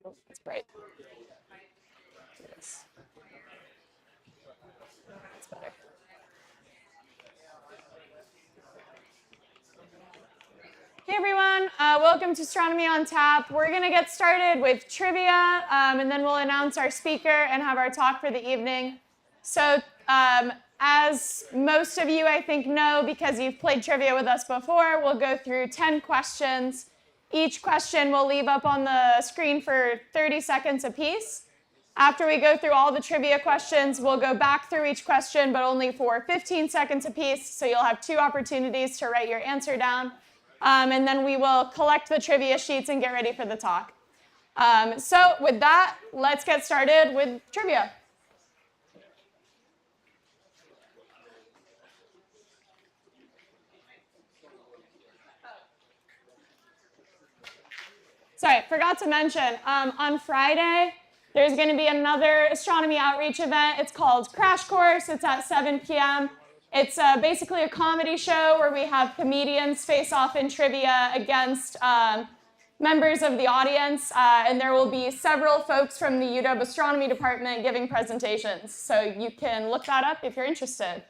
Oh, it's bright. Yes. That's better. Hey everyone, welcome to Astronomy on Tap. We're going to get started with trivia, and then we'll announce our speaker and have our talk for the evening. So, as most of you I think know, because you've played trivia with us before, we'll go through 10 questions. Each question we'll leave up on the screen for 30 seconds apiece. After we go through all the trivia questions, we'll go back through each question, but only for 15 seconds apiece, so you'll have 2 opportunities to write your answer down. And then we will collect the trivia sheets and get ready for the talk. So with that, let's get started with trivia. Sorry, forgot to mention, on Friday, there's going to be another astronomy outreach event. It's called Crash Course. It's at 7 p.m. It's basically a comedy show where we have comedians face off in trivia against members of the audience, and there will be several folks from the UW Astronomy Department giving presentations. So you can look that up if you're interested.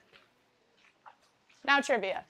Now trivia.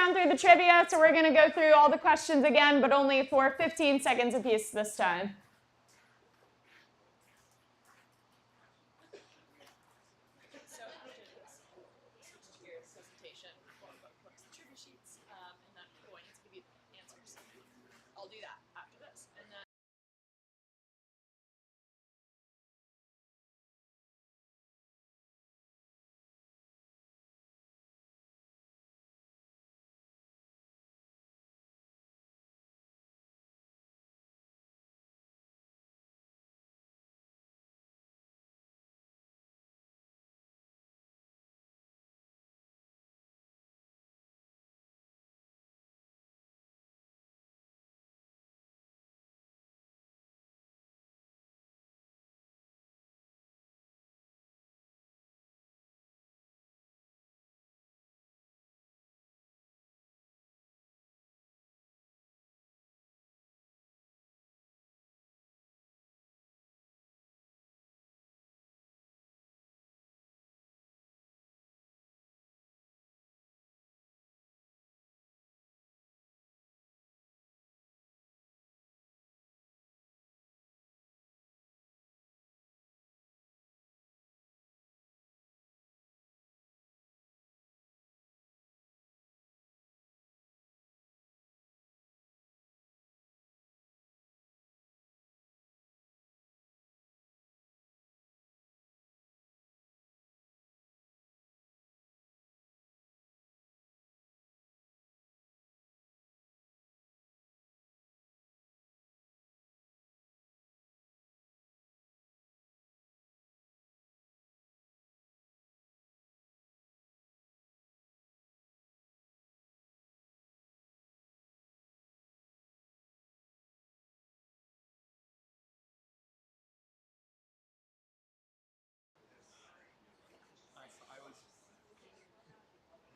run through the trivia, so we're going to go through all the questions again, but only for 15 seconds apiece this time. So after this, switch to your presentation, what's the trivia sheets, and then I'm going to give you the answers. I'll do that after this, and then.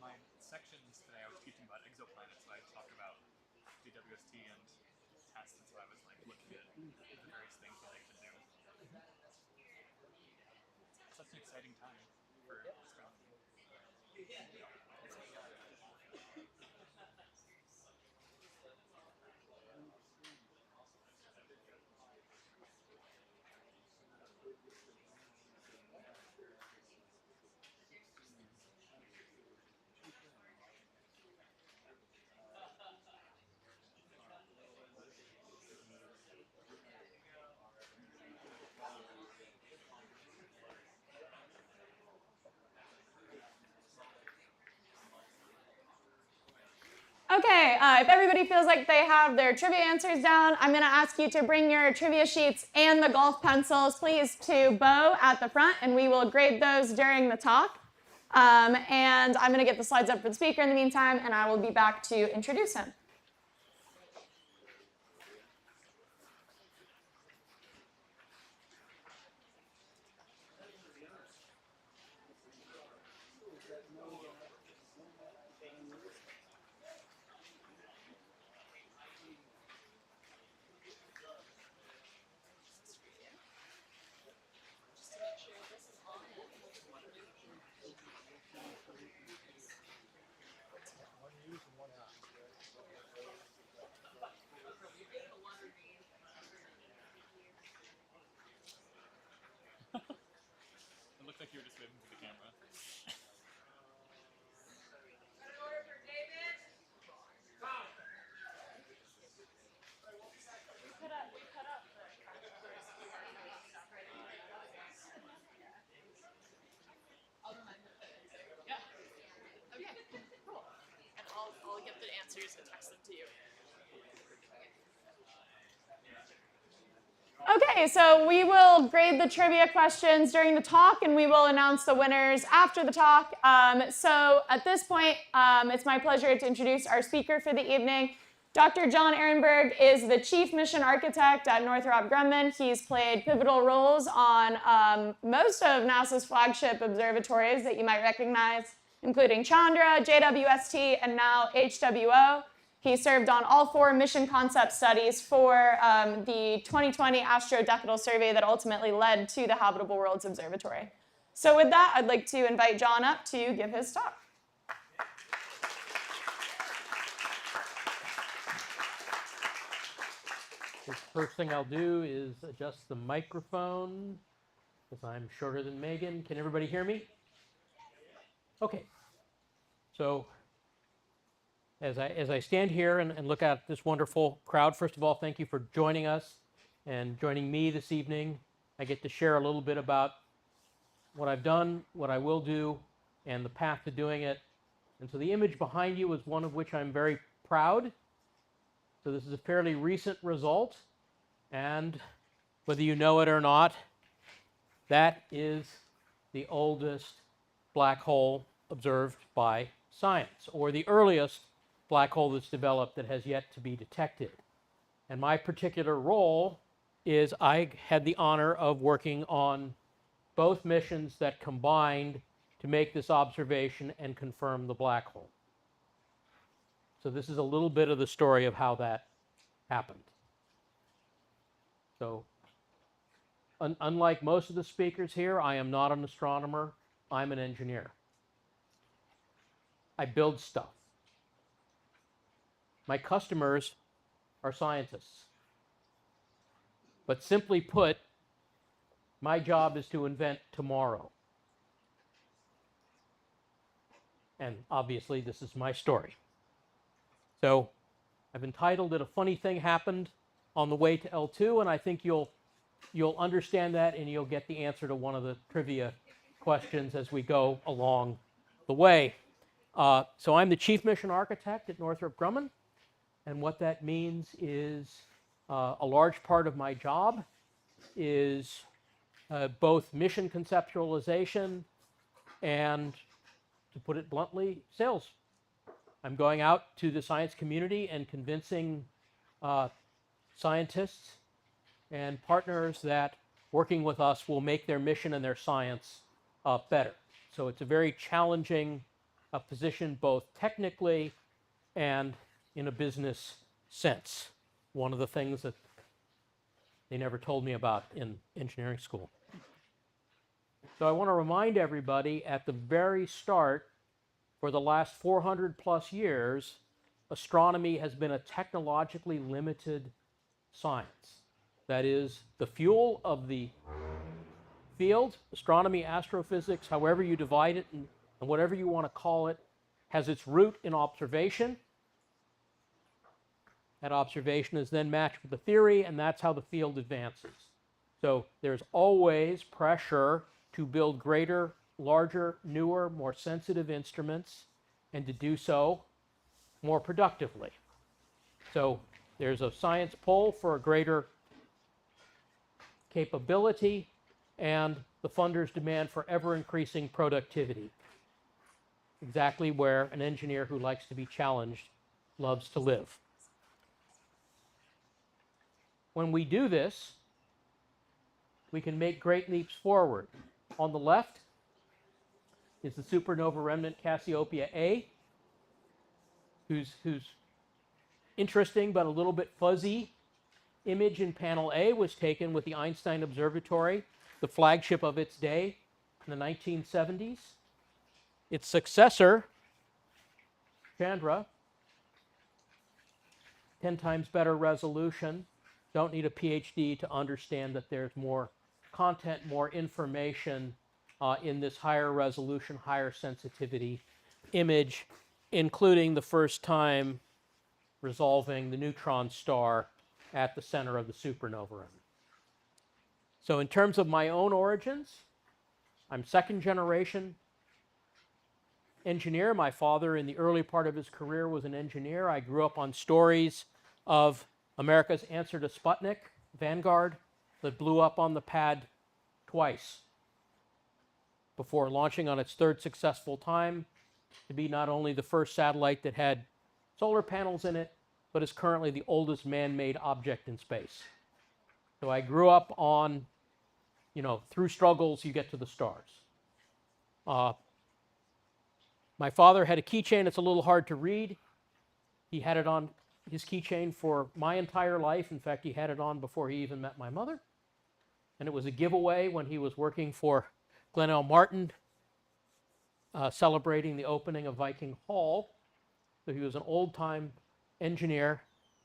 My sections today, I was teaching about exoplanets, so I talked about DWST and tests, and so I was like looking at the various things that they could do. Such an exciting time for astronomy. Okay, if everybody feels like they have their trivia answers down, I'm going to ask you to bring your trivia sheets and the golf pencils, please, to Bo at the front, and we will grade those during the talk. And I'm going to get the slides up for the speaker in the meantime, and I will be back to introduce him. It looked like you were just waving to the camera. Okay, cool. And I'll get the answers and text them to you. Okay, so we will grade the trivia questions during the talk, and we will announce the winners after the talk. So at this point, it's my pleasure to introduce our speaker for the evening. Dr. John Arenberg is the Chief Mission Architect at Northrop Grumman. He's played pivotal roles on most of NASA's flagship observatories that you might recognize, including Chandra, JWST, and now HWO. He served on all 4 mission concept studies for the 2020 Astro Decadal survey that ultimately led to the Habitable Worlds Observatory. So with that, I'd like to invite John up to give his talk. The first thing I'll do is adjust the microphone because I'm shorter than Megan. Can everybody hear me? Okay. So as I stand here and look at this wonderful crowd, first of all, thank you for joining us and joining me this evening. I get to share a little bit about what I've done, what I will do, and the path to doing it. And so the image behind you is one of which I'm very proud. So this is a fairly recent result, and whether you know it or not, that is the oldest black hole observed by science, or the earliest black hole that's developed that has yet to be detected. And my particular role is I had the honor of working on both missions that combined to make this observation and confirm the black hole. So this is a little bit of the story of how that happened. So unlike most of the speakers here, I am not an astronomer, I'm an engineer. I build stuff. My customers are scientists. But simply put, my job is to invent tomorrow. And obviously, this is my story. So I've entitled it "A Funny Thing Happened on the Way to L2," and I think you'll understand that and you'll get the answer to one of the trivia questions as we go along the way. So I'm the Chief Mission Architect at Northrop Grumman, and what that means is a large part of my job is both mission conceptualization and, to put it bluntly, sales. I'm going out to the science community and convincing scientists and partners that working with us will make their mission and their science better. So it's a very challenging position, both technically and in a business sense. One of the things that they never told me about in engineering school. So I want to remind everybody at the very start, for the last 400 plus years, astronomy has been a technologically limited science. That is, the fuel of the field, astronomy, astrophysics, however you divide it and whatever you want to call it, has its root in observation. That observation is then matched with the theory, and that's how the field advances. So there's always pressure to build greater, larger, newer, more sensitive instruments, and to do so more productively. So there's a science pull for a greater capability, and the funders demand for ever-increasing productivity. Exactly where an engineer who likes to be challenged loves to live. When we do this, we can make great leaps forward. On the left is the supernova remnant Cassiopeia A, whose interesting but a little bit fuzzy image in panel A was taken with the Einstein Observatory, the flagship of its day in the 1970s. Its successor, Chandra, 10 times better resolution. Don't need a PhD to understand that there's more content, more information in this higher resolution, higher sensitivity image, including the first time resolving the neutron star at the center of the supernova remnant. So in terms of my own origins, I'm second generation engineer. My father, in the early part of his career, was an engineer. I grew up on stories of America's answer to Sputnik, Vanguard, that blew up on the pad twice before launching on its third successful time to be not only the first satellite that had solar panels in it, but is currently the oldest man-made object in space. So I grew up on, through struggles, you get to the stars. My father had a keychain. It's a little hard to read. He had it on his keychain for my entire life. In fact, he had it on before he even met my mother. And it was a giveaway when he was working for Glenn L. Martin, celebrating the opening of Viking Hall. So he was an old-time engineer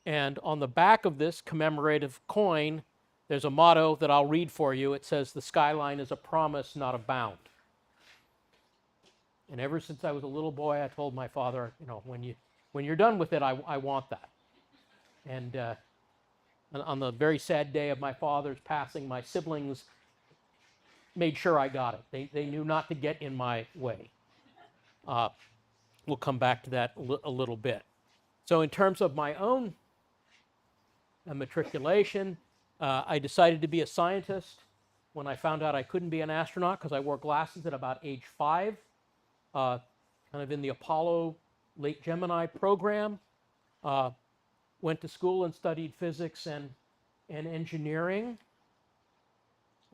And on the back of this commemorative coin, there's a motto that I'll read for you. It says, "The skyline is a promise, not a bound." And ever since I was a little boy, I told my father, when you're done with it, I want that. And on the very sad day of my father's passing, my siblings made sure I got it. They knew not to get in my way. We'll come back to that a little bit. So in terms of my own matriculation, I decided to be a scientist when I found out I couldn't be an astronaut because I wore glasses at about age 5, kind of in the Apollo late Gemini program. Went to school and studied physics and engineering.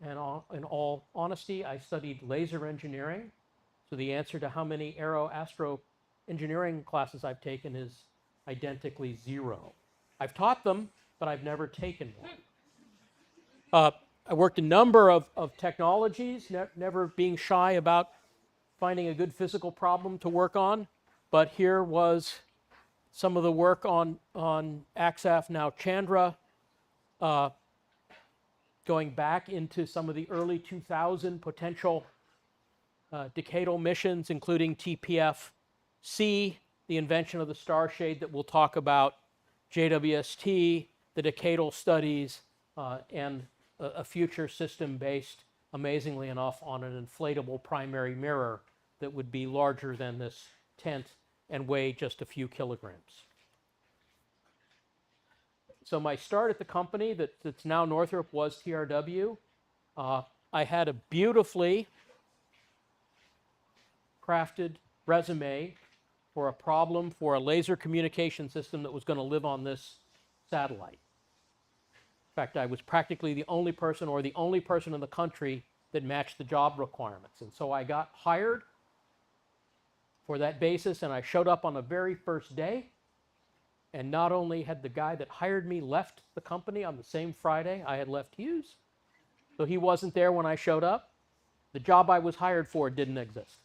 And in all honesty, I studied laser engineering. So the answer to how many astro engineering classes I've taken is identically 0. I've taught them, but I've never taken one. I worked a number of technologies, never being shy about finding a good physical problem to work on. But here was some of the work on AXAF, now Chandra, going back into some of the early 2000 potential decadal missions, including TPF-C, the invention of the star shade that we'll talk about, JWST, the decadal studies, and a future system based, amazingly enough, on an inflatable primary mirror that would be larger than this tent and weigh just a few kilograms. So my start at the company that's now Northrop was TRW. I had a beautifully crafted resume for a problem for a laser communication system that was going to live on this satellite. In fact, I was practically the only person in the country that matched the job requirements. And so I got hired for that basis, and I showed up on the very first day. And not only had the guy that hired me left the company on the same Friday I had left Hughes, so he wasn't there when I showed up, the job I was hired for didn't exist.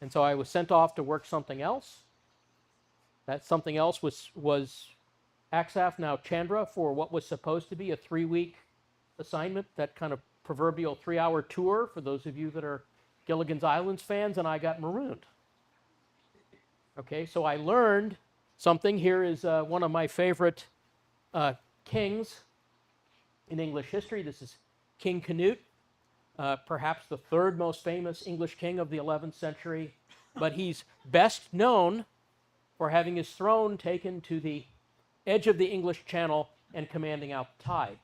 And so I was sent off to work something else. That something else was AXAF, now Chandra, for what was supposed to be a 3-week assignment, that kind of proverbial 3-hour tour for those of you that are Gilligan's Islands fans, and I got marooned. Okay, so I learned something. Here is one of my favorite kings in English history. This is King Canute, perhaps the 3rd most famous English king of the 11th century, but he's best known for having his throne taken to the edge of the English Channel and commanding out the tide.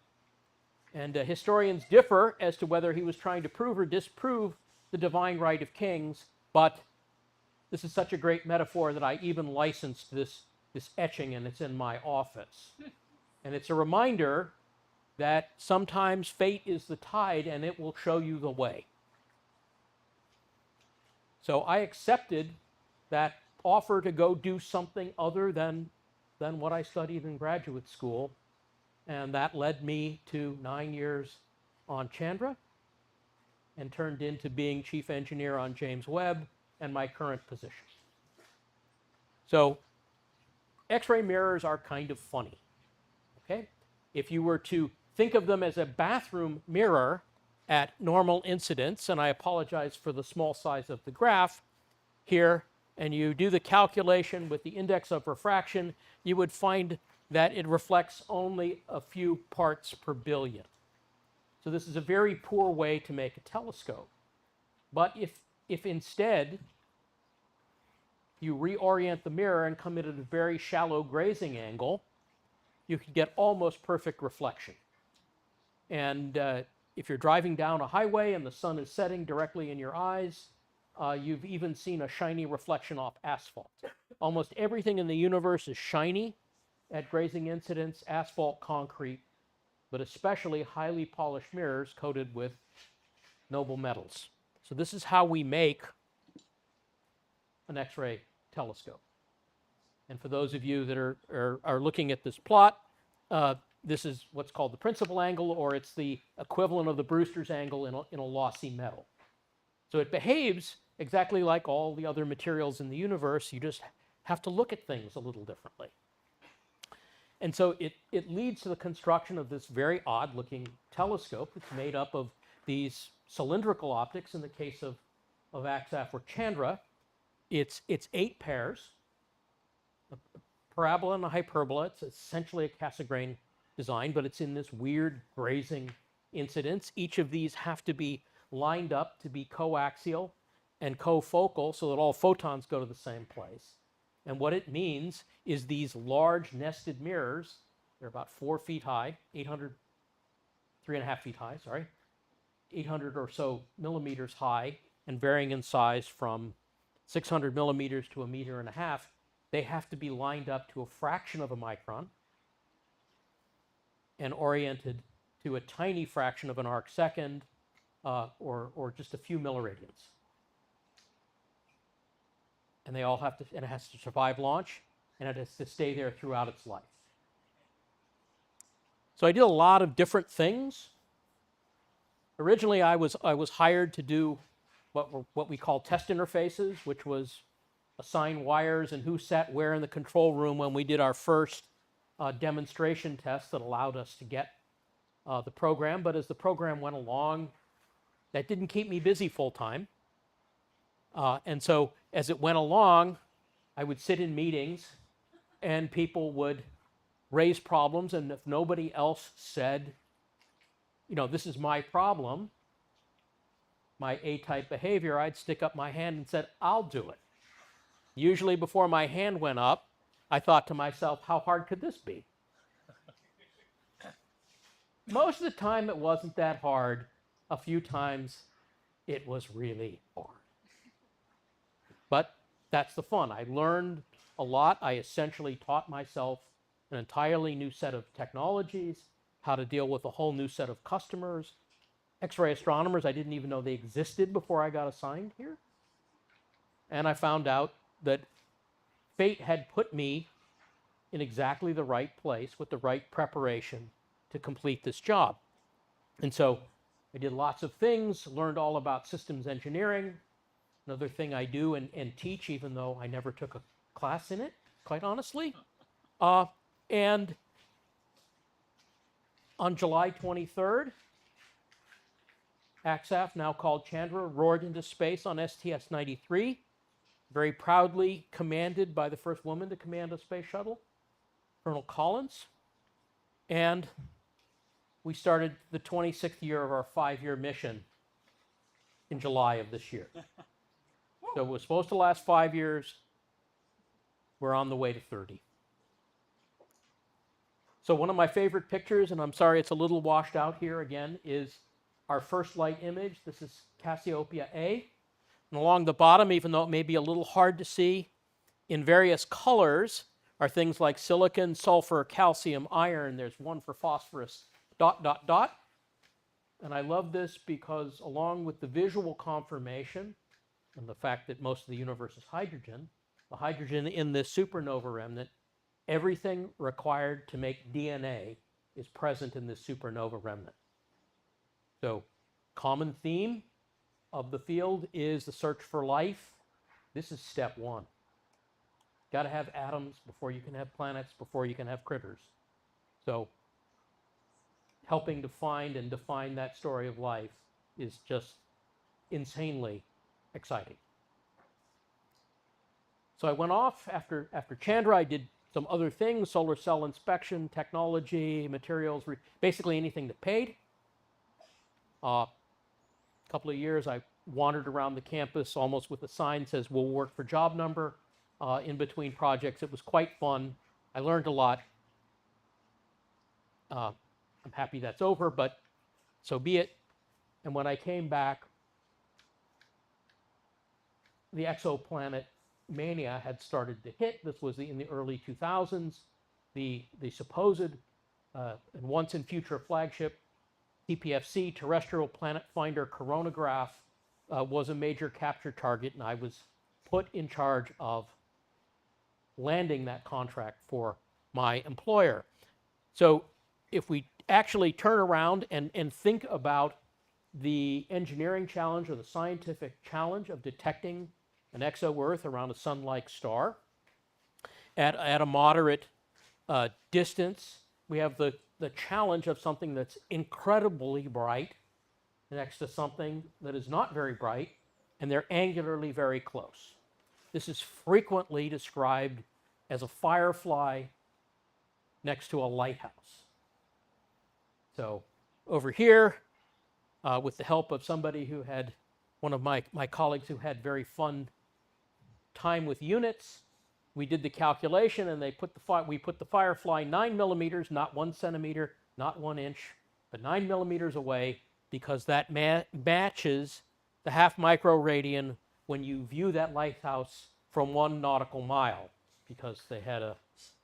And historians differ as to whether he was trying to prove or disprove the divine right of kings, but this is such a great metaphor that I even licensed this etching, and it's in my office. And it's a reminder that sometimes fate is the tide and it will show you the way. So I accepted that offer to go do something other than what I studied in graduate school, and that led me to 9 years on Chandra and turned into being chief engineer on James Webb and my current position. So X-ray mirrors are kind of funny, okay? If you were to think of them as a bathroom mirror at normal incidence, and I apologize for the small size of the graph here, and you do the calculation with the index of refraction, you would find that it reflects only a few parts per billion. So this is a very poor way to make a telescope. But if instead you reorient the mirror and come in at a very shallow grazing angle, you could get almost perfect reflection. And if you're driving down a highway and the sun is setting directly in your eyes, you've even seen a shiny reflection off asphalt. Almost everything in the universe is shiny at grazing incidence, asphalt, concrete, but especially highly polished mirrors coated with noble metals. So this is how we make an X-ray telescope. And for those of you that are looking at this plot, this is what's called the principal angle, or it's the equivalent of the Brewster's angle in a lossy metal. So it behaves exactly like all the other materials in the universe. You just have to look at things a little differently. And so it leads to the construction of this very odd looking telescope. It's made up of these cylindrical optics. In the case of AXAF or Chandra, it's 8 pairs, a parabola and a hyperbola. It's essentially a Cassegrain design, but it's in this weird grazing incidence. Each of these have to be lined up to be coaxial and cofocal so that all photons go to the same place. And what it means is these large nested mirrors, they're about 4 feet high, 3.5 feet high, sorry, 800 or so millimeters high, and varying in size from 600 millimeters to 1.5 meters. They have to be lined up to a fraction of a micron and oriented to a tiny fraction of an arc second, or just a few milliradians. And they all have to, and it has to survive launch, and it has to stay there throughout its life. So I did a lot of different things. Originally, I was hired to do what we call test interfaces, which was assign wires and who sat where in the control room when we did our first demonstration test that allowed us to get the program. But as the program went along, that didn't keep me busy full time. And so as it went along, I would sit in meetings and people would raise problems. And if nobody else said, you know, this is my problem, my A-type behavior, I'd stick up my hand and said, I'll do it. Usually before my hand went up, I thought to myself, how hard could this be? Most of the time it wasn't that hard. A few times it was really hard. But that's the fun. I learned a lot. I essentially taught myself an entirely new set of technologies, how to deal with a whole new set of customers. X-ray astronomers, I didn't even know they existed before I got assigned here. And I found out that fate had put me in exactly the right place with the right preparation to complete this job. And so I did lots of things, learned all about systems engineering. Another thing I do and teach, even though I never took a class in it, quite honestly. And on July 23rd, AXAF, now called Chandra, roared into space on STS-93, very proudly commanded by the first woman to command a space shuttle, Colonel Collins. And we started the 26th year of our 5-year mission in July of this year. So it was supposed to last 5 years. We're on the way to 30. So one of my favorite pictures, and I'm sorry it's a little washed out here again, is our first light image. This is Cassiopeia A. And along the bottom, even though it may be a little hard to see, in various colors are things like silicon, sulfur, calcium, iron. There's one for phosphorus, ... And I love this because along with the visual confirmation and the fact that most of the universe is hydrogen, the hydrogen in this supernova remnant, everything required to make DNA is present in this supernova remnant. So, common theme of the field is the search for life. This is step one. Got to have atoms before you can have planets, before you can have critters. So, helping to find and define that story of life is just insanely exciting. So I went off after Chandra. I did some other things, solar cell inspection, technology, materials, basically anything that paid. A couple of years I wandered around the campus almost with a sign that says, we'll work for job number in between projects. It was quite fun. I learned a lot. I'm happy that's over, but so be it. And when I came back, the exoplanet mania had started to hit. This was in the early 2000s. The supposed and once in future flagship TPFC, Terrestrial Planet Finder Coronagraph, was a major capture target, and I was put in charge of landing that contract for my employer. So if we actually turn around and think about the engineering challenge or the scientific challenge of detecting an exo-Earth around a sun-like star at a moderate distance. We have the challenge of something that's incredibly bright next to something that is not very bright, and they're angularly very close. This is frequently described as a firefly next to a lighthouse. So over here, with the help of somebody who had, one of my colleagues who had very fun time with units, we did the calculation, and we put the firefly 9 millimeters, not 1 centimeter, not 1 inch, but 9 millimeters away, because that matches the half microradian when you view that lighthouse from 1 nautical mile, because they had a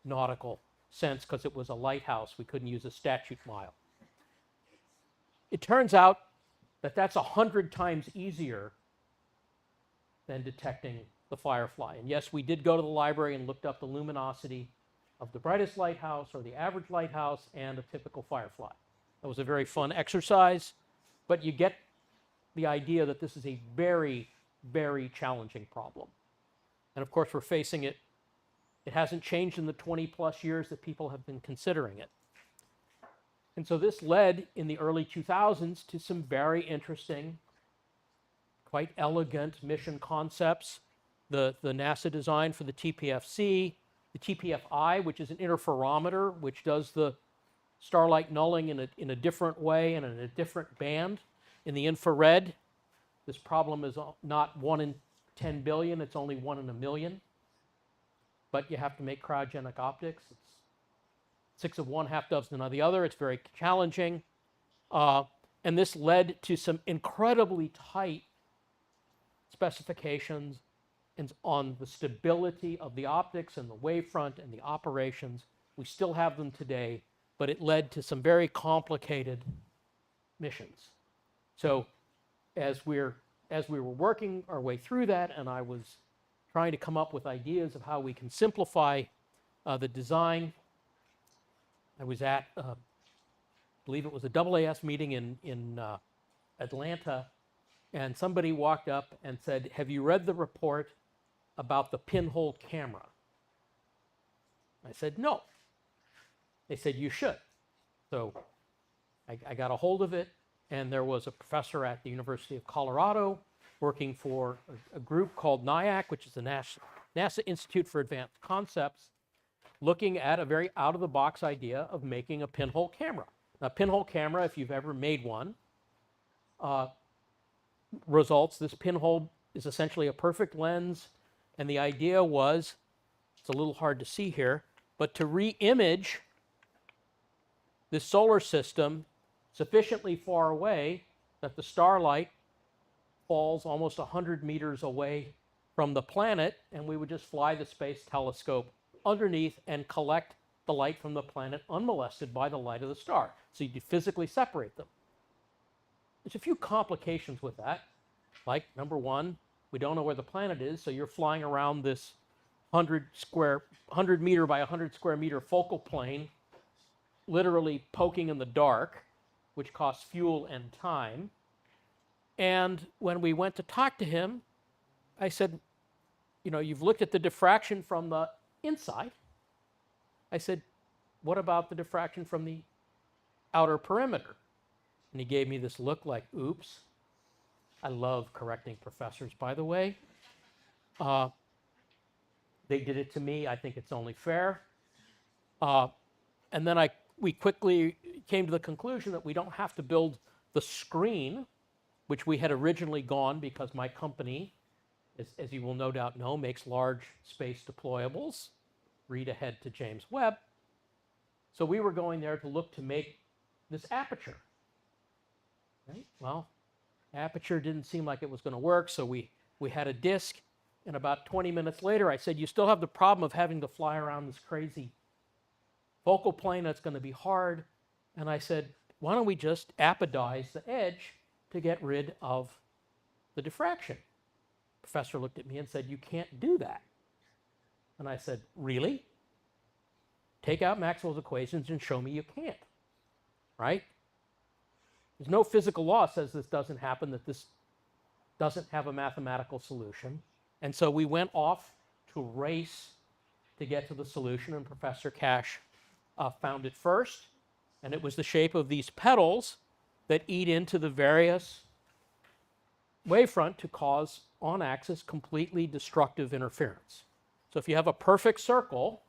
nautical sense because it was a lighthouse. We couldn't use a statute mile. It turns out that that's 100 times easier than detecting the firefly. And yes, we did go to the library and looked up the luminosity of the brightest lighthouse or the average lighthouse and a typical firefly. That was a very fun exercise, but you get the idea that this is a very, very challenging problem. And of course, we're facing it. It hasn't changed in the 20 plus years that people have been considering it. And so this led in the early 2000s to some very interesting, quite elegant mission concepts. The NASA design for the TPFC, the TPFI, which is an interferometer, which does the starlight nulling in a different way and in a different band. In the infrared, this problem is not 1 in 10 billion, it's only 1 in a million. But you have to make cryogenic optics. It's 6 of one, half dozen of the other. It's very challenging. And this led to some incredibly tight specifications on the stability of the optics and the wavefront and the operations. We still have them today, but it led to some very complicated missions. So as we were working our way through that, and I was trying to come up with ideas of how we can simplify the design, I was at, I believe it was a AAS meeting in Atlanta, and somebody walked up and said, "Have you read the report about the pinhole camera?" I said, "No." They said, "You should." So I got a hold of it, and there was a professor at the University of Colorado working for a group called NIAC, which is the NASA Institute for Advanced Concepts, looking at a very out-of-the-box idea of making a pinhole camera. Now, pinhole camera, if you've ever made one, this pinhole is essentially a perfect lens, and the idea was, it's a little hard to see here, but to re-image this solar system sufficiently far away that the starlight falls almost 100 meters away from the planet, and we would just fly the space telescope underneath and collect the light from the planet unmolested by the light of the star. So you physically separate them. There's a few complications with that. Like, number one, we don't know where the planet is, so you're flying around this 100 meter by 100 square meter focal plane, literally poking in the dark, which costs fuel and time. And when we went to talk to him, I said, "You know, you've looked at the diffraction from the inside." I said, "What about the diffraction from the outer perimeter?" And he gave me this look like, oops. I love correcting professors, by the way. They did it to me. I think it's only fair. And then we quickly came to the conclusion that we don't have to build the screen, which we had originally gone because my company, as you will no doubt know, makes large space deployables. Read ahead to James Webb. So we were going there to look to make this aperture. Right? Well, aperture didn't seem like it was going to work, so we had a disk, and about 20 minutes later I said, "You still have the problem of having to fly around this crazy focal plane. That's going to be hard." And I said, "Why don't we just apodize the edge to get rid of the diffraction?" The professor looked at me and said, "You can't do that." And I said, "Really? Take out Maxwell's equations and show me you can't." Right? There's no physical law that says this doesn't happen, that this doesn't have a mathematical solution. And so we went off to race to get to the solution, and Professor Cash found it first, and it was the shape of these petals that eat into the various wavefront to cause on-axis completely destructive interference. So if you have a perfect circle,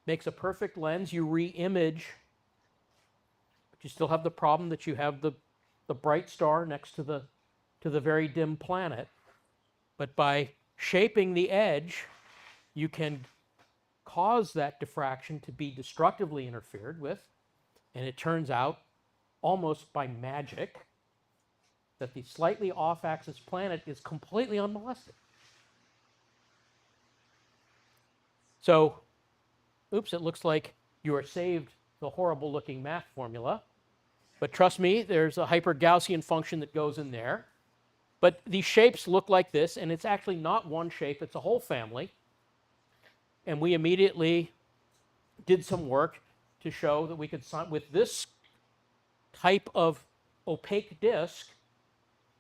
makes a perfect lens, you re-image, but you still have the problem that you have the bright star next to the very dim planet. But by shaping the edge, you can cause that diffraction to be destructively interfered with, and it turns out, almost by magic, that the slightly off-axis planet is completely unmolested. So, oops, it looks like you are saved the horrible-looking math formula. But trust me, there's a hyper-Gaussian function that goes in there. But these shapes look like this, and it's actually not one shape, it's a whole family. And we immediately did some work to show that we could, with this type of opaque disk,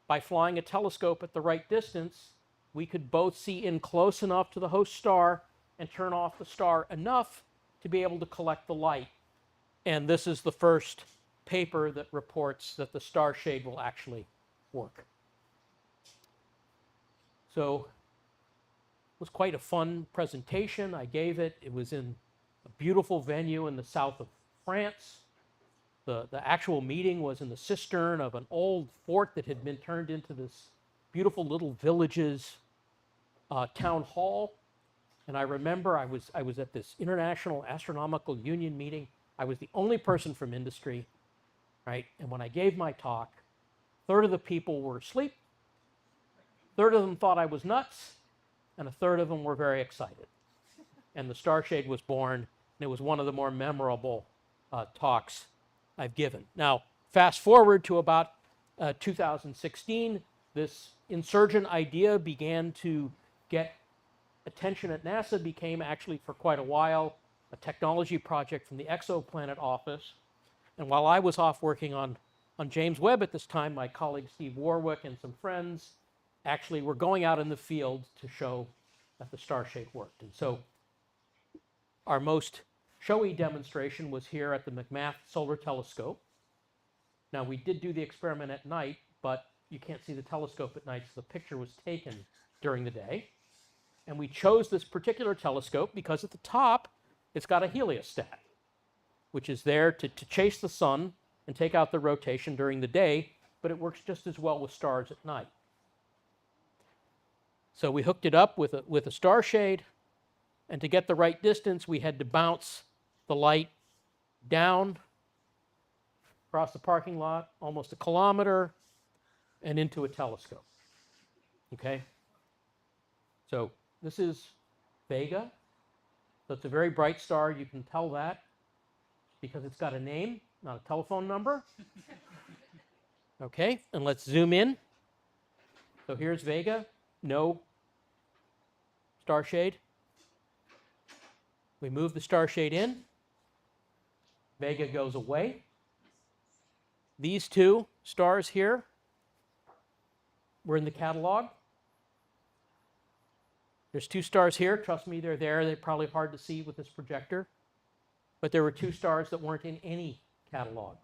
by flying a telescope at the right distance, we could both see in close enough to the host star and turn off the star enough to be able to collect the light. And this is the first paper that reports that the star shade will actually work. So it was quite a fun presentation. I gave it. It was in a beautiful venue in the south of France. The actual meeting was in the cistern of an old fort that had been turned into this beautiful little village's town hall. And I remember I was at this International Astronomical Union meeting. I was the only person from industry, right? And when I gave my talk, a third of the people were asleep, a third of them thought I was nuts, and a third of them were very excited. And the starshade was born, and it was one of the more memorable talks I've given. Now, fast forward to about 2016, this insurgent idea began to get attention at NASA, became actually for quite a while a technology project from the exoplanet office. And while I was off working on James Webb at this time, my colleague Steve Warwick and some friends actually were going out in the field to show that the star shape worked. And so our most showy demonstration was here at the McMath Solar Telescope. Now, we did do the experiment at night, but you can't see the telescope at night, so the picture was taken during the day. And we chose this particular telescope because at the top, it's got a heliostat, which is there to chase the sun and take out the rotation during the day, but it works just as well with stars at night. So we hooked it up with a star shade, and to get the right distance, we had to bounce the light down across the parking lot, almost a kilometer, and into a telescope. Okay? So this is Vega. So it's a very bright star. You can tell that because it's got a name, not a telephone number. Okay, and let's zoom in. So here's Vega. No star shade. We move the star shade in. Vega goes away. These two stars here were in the catalog. There's two stars here. Trust me, they're there. They're probably hard to see with this projector. But there were two stars that weren't in any catalog.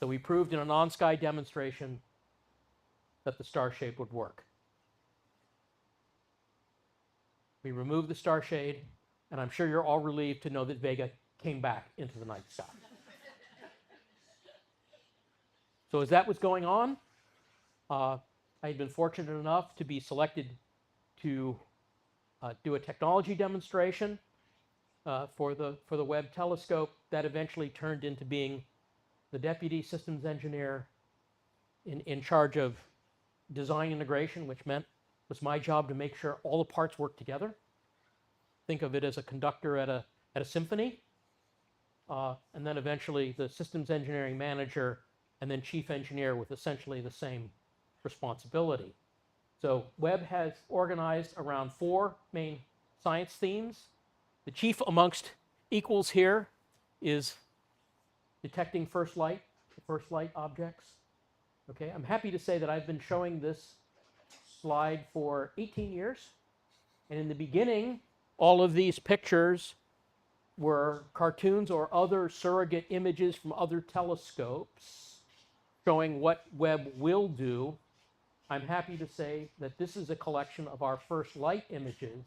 So we proved in a non-sky demonstration that the star shape would work. We removed the star shade, and I'm sure you're all relieved to know that Vega came back into the night sky. So as that was going on, I had been fortunate enough to be selected to do a technology demonstration for the Webb telescope. That eventually turned into being the deputy systems engineer in charge of design integration, which meant it was my job to make sure all the parts work together. Think of it as a conductor at a symphony. And then eventually the systems engineering manager and then chief engineer with essentially the same responsibility. So Webb has organized around 4 main science themes. The chief amongst equals here is detecting first light objects. Okay, I'm happy to say that I've been showing this slide for 18 years, And in the beginning, all of these pictures were cartoons or other surrogate images from other telescopes showing what Webb will do. I'm happy to say that this is a collection of our first light images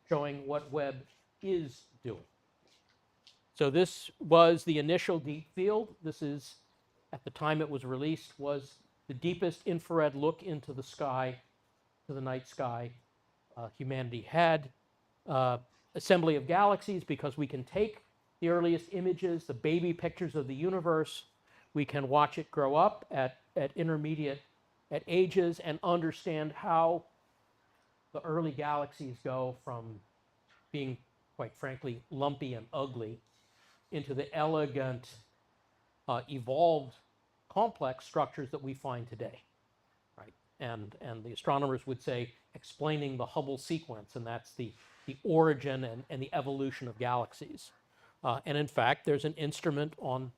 showing what Webb is doing. So this was the initial deep field. This is, at the time it was released, was the deepest infrared look into the sky, to the night sky humanity had. Assembly of galaxies, because we can take the earliest images, the baby pictures of the universe, we can watch it grow up at intermediate at ages and understand how the early galaxies go from being, quite frankly, lumpy and ugly into the elegant, evolved, complex structures that we find today, right? And the astronomers would say explaining the Hubble sequence, and that's the origin and the evolution of galaxies. And in fact, there's an instrument on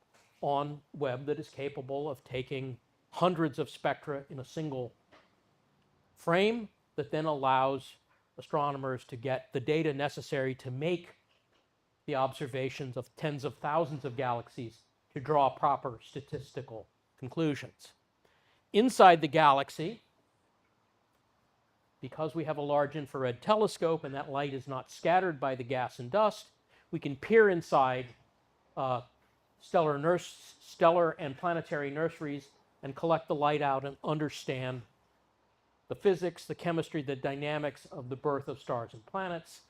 Webb that is capable of taking hundreds of spectra in a single frame that then allows astronomers to get the data necessary to make the observations of tens of thousands of galaxies to draw proper statistical conclusions. Inside the galaxy, because we have a large infrared telescope and that light is not scattered by the gas and dust, we can peer inside stellar and planetary nurseries and collect the light out and understand the physics, the chemistry, the dynamics of the birth of stars and planets.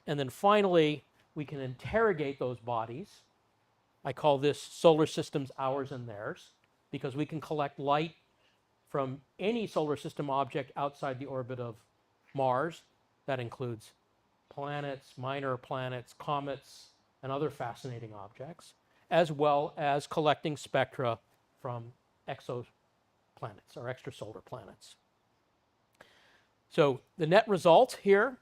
And then finally, we can interrogate those bodies. I call this solar systems ours and theirs, because we can collect light from any solar system object outside the orbit of Mars. That includes planets, minor planets, comets, and other fascinating objects, as well as collecting spectra from exoplanets or extrasolar planets. So the net result here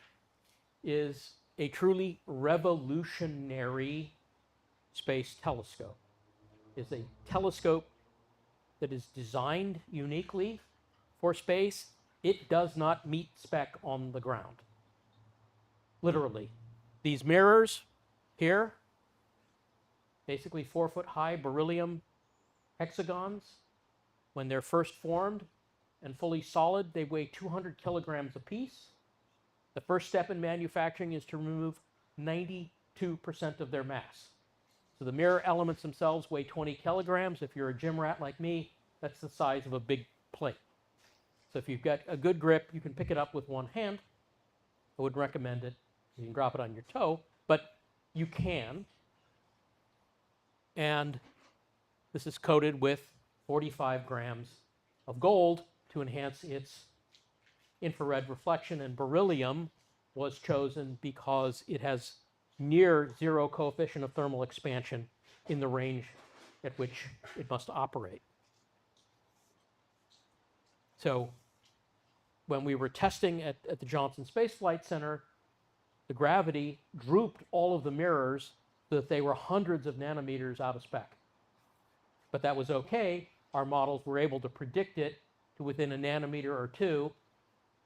is a truly revolutionary space telescope. It's a telescope that is designed uniquely for space. It does not meet spec on the ground. Literally. These mirrors here, basically 4-foot-high beryllium hexagons, when they're first formed and fully solid, they weigh 200 kilograms apiece. The first step in manufacturing is to remove 92% of their mass. So the mirror elements themselves weigh 20 kilograms. If you're a gym rat like me, that's the size of a big plate. So if you've got a good grip, you can pick it up with one hand. I wouldn't recommend it. You can drop it on your toe, but you can. And this is coated with 45 grams of gold to enhance its infrared reflection, and beryllium was chosen because it has near zero coefficient of thermal expansion in the range at which it must operate. So when we were testing at the Johnson Space Flight Center, the gravity drooped all of the mirrors so that they were hundreds of nanometers out of spec. But that was okay. Our models were able to predict it to within a nanometer or two,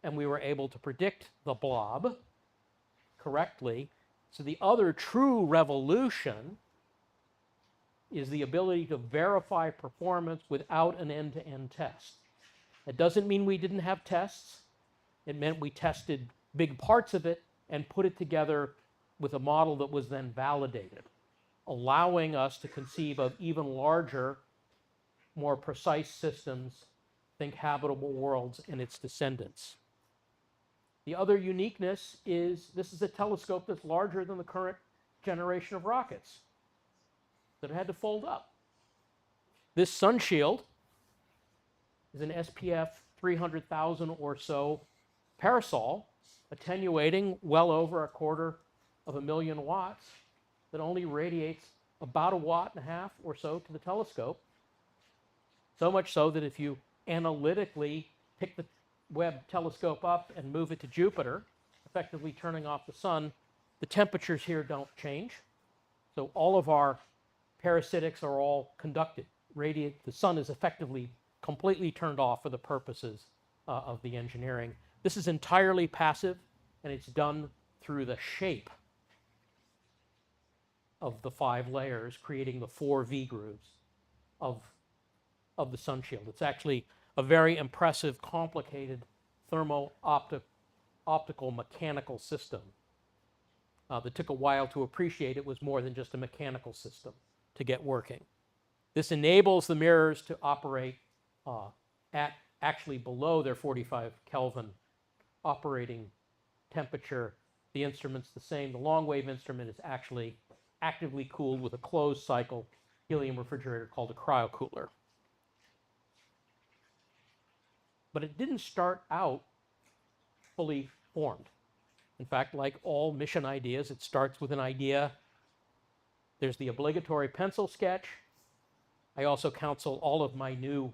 and we were able to predict the blob correctly. So the other true revolution is the ability to verify performance without an end-to-end test. That doesn't mean we didn't have tests. It meant we tested big parts of it and put it together with a model that was then validated, allowing us to conceive of even larger, more precise systems, think habitable worlds and its descendants. The other uniqueness is this is a telescope that's larger than the current generation of rockets that had to fold up. This sun shield is an SPF 300,000 or so parasol, attenuating well over 250,000 watts, that only radiates about 1.5 watts or so to the telescope. So much so that if you analytically pick the Webb telescope up and move it to Jupiter, effectively turning off the sun, the temperatures here don't change. So all of our parasitics are all conducted. The sun is effectively completely turned off for the purposes of the engineering. This is entirely passive. and it's done through the shape of the 5 layers, creating the 4 V grooves of the sun shield. It's actually a very impressive, complicated optical mechanical system that took a while to appreciate. It was more than just a mechanical system to get working. This enables the mirrors to operate at actually below their 45 Kelvin operating temperature. The instrument's the same. The long wave instrument is actually actively cooled with a closed cycle helium refrigerator called a cryocooler. But it didn't start out fully formed. In fact, like all mission ideas, it starts with an idea. There's the obligatory pencil sketch. I also counsel all of my new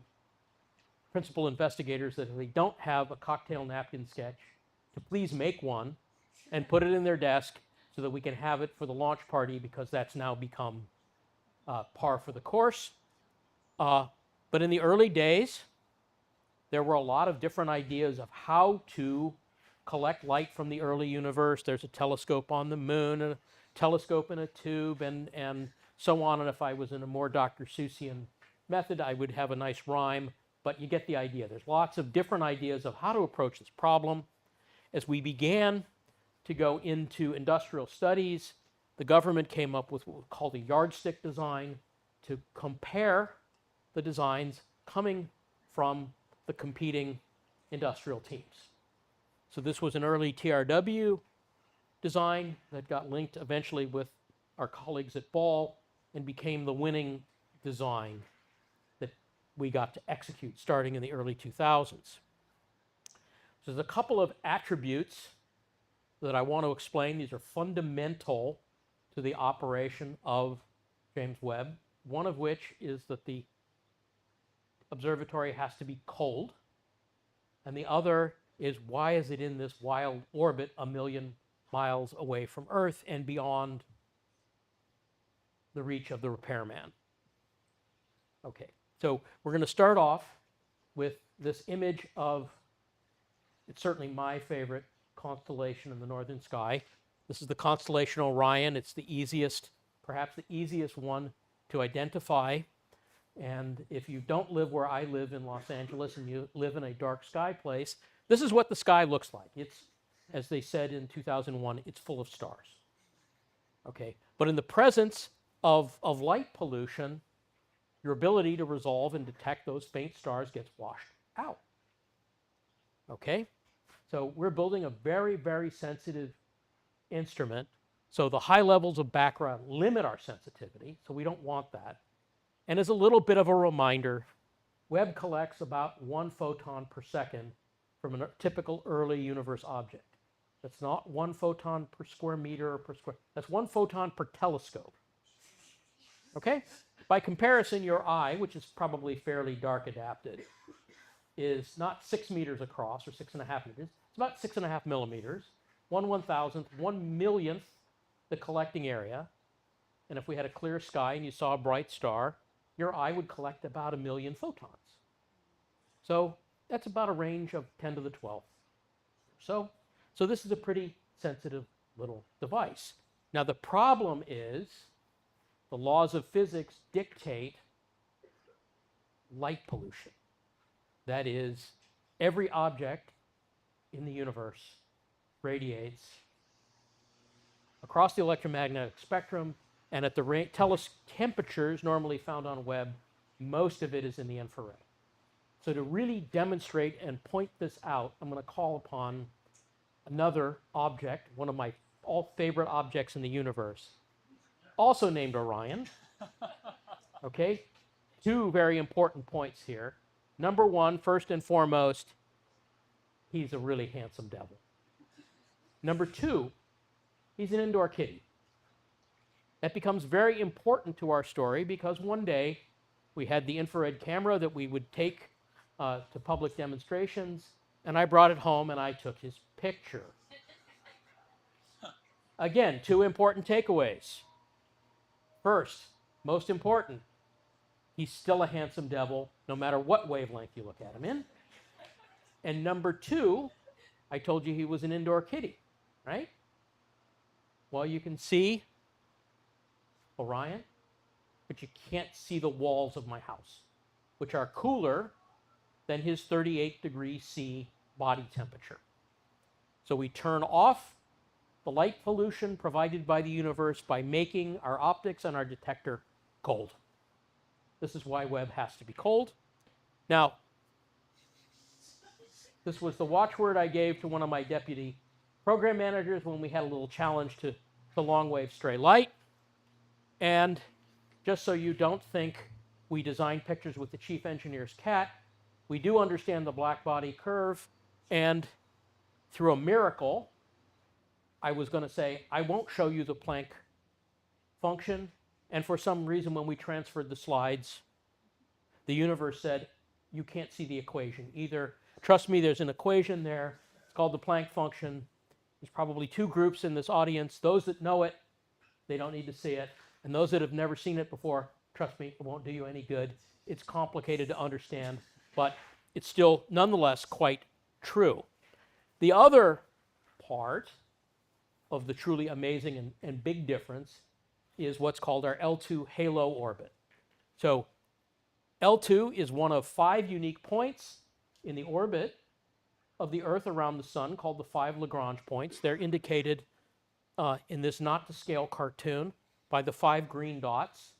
principal investigators that if they don't have a cocktail napkin sketch, to please make one and put it in their desk so that we can have it for the launch party, because that's now become par for the course. But in the early days, there were a lot of different ideas of how to collect light from the early universe. There's a telescope on the moon, and a telescope in a tube, and so on. And if I was in a more Dr. Seussian method, I would have a nice rhyme, but you get the idea. There's lots of different ideas of how to approach this problem. As we began to go into industrial studies, the government came up with what we call the yardstick design to compare the designs coming from the competing industrial teams. So this was an early TRW design that got linked eventually with our colleagues at Ball and became the winning design that we got to execute starting in the early 2000s. So there's a couple of attributes that I want to explain. These are fundamental to the operation of James Webb, one of which is that the observatory has to be cold, and the other is, why is it in this wild orbit 1 million miles away from Earth and beyond the reach of the repairman? Okay, so we're going to start off with this image of, it's certainly my favorite constellation in the northern sky. This is the constellation Orion. It's the easiest, perhaps the easiest one to identify. And if you don't live where I live in Los Angeles and you live in a dark sky place, this is what the sky looks like. It's, as they said in 2001, it's full of stars. Okay, but in the presence of light pollution, your ability to resolve and detect those faint stars gets washed out. Okay, so we're building a very, very sensitive instrument. So the high levels of background limit our sensitivity, so we don't want that. And as a little bit of a reminder, Webb collects about 1 photon per second from a typical early universe object. That's not 1 photon per square meter or per square, that's 1 photon per telescope. Okay? By comparison, your eye, which is probably fairly dark adapted, is not 6 meters across or 6.5 meters. It's about 6.5 millimeters, 1/1000th, 1/millionth the collecting area. And if we had a clear sky and you saw a bright star, your eye would collect about 1 million photons. So that's about a range of 10 to the 12th. So this is a pretty sensitive little device. Now the problem is the laws of physics dictate light pollution. That is, every object in the universe radiates across the electromagnetic spectrum, and at the temperatures normally found on Webb, most of it is in the infrared. So to really demonstrate and point this out, I'm going to call upon another object, one of my favorite objects in the universe, also named Orion. Okay, 2 very important points here. Number 1, first and foremost, he's a really handsome devil. Number 2, he's an indoor kitty. That becomes very important to our story because one day we had the infrared camera that we would take to public demonstrations, and I brought it home and I took his picture. Again, 2 important takeaways. First, most important, he's still a handsome devil no matter what wavelength you look at him in. And number 2, I told you he was an indoor kitty. right? Well, you can see Orion, but you can't see the walls of my house, which are cooler than his 38 degrees C body temperature. So we turn off the light pollution provided by the universe by making our optics and our detector cold. This is why Webb has to be cold. Now, this was the watchword I gave to one of my deputy program managers when we had a little challenge to long-wave stray light. And just so you don't think we design pictures with the chief engineer's cat, we do understand the black body curve, and through a miracle, I was going to say, I won't show you the Planck function, and for some reason when we transferred the slides, the universe said, you can't see the equation either. Trust me, there's an equation there. It's called the Planck function. There's probably two groups in this audience. Those that know it, they don't need to see it. And those that have never seen it before, trust me, it won't do you any good. It's complicated to understand, but it's still nonetheless quite true. The other part of the truly amazing and big difference is what's called our L2 halo orbit. So L2 is one of 5 unique points in the orbit of the Earth around the Sun called the 5 Lagrange points. They're indicated in this not-to-scale cartoon by the 5 green dots.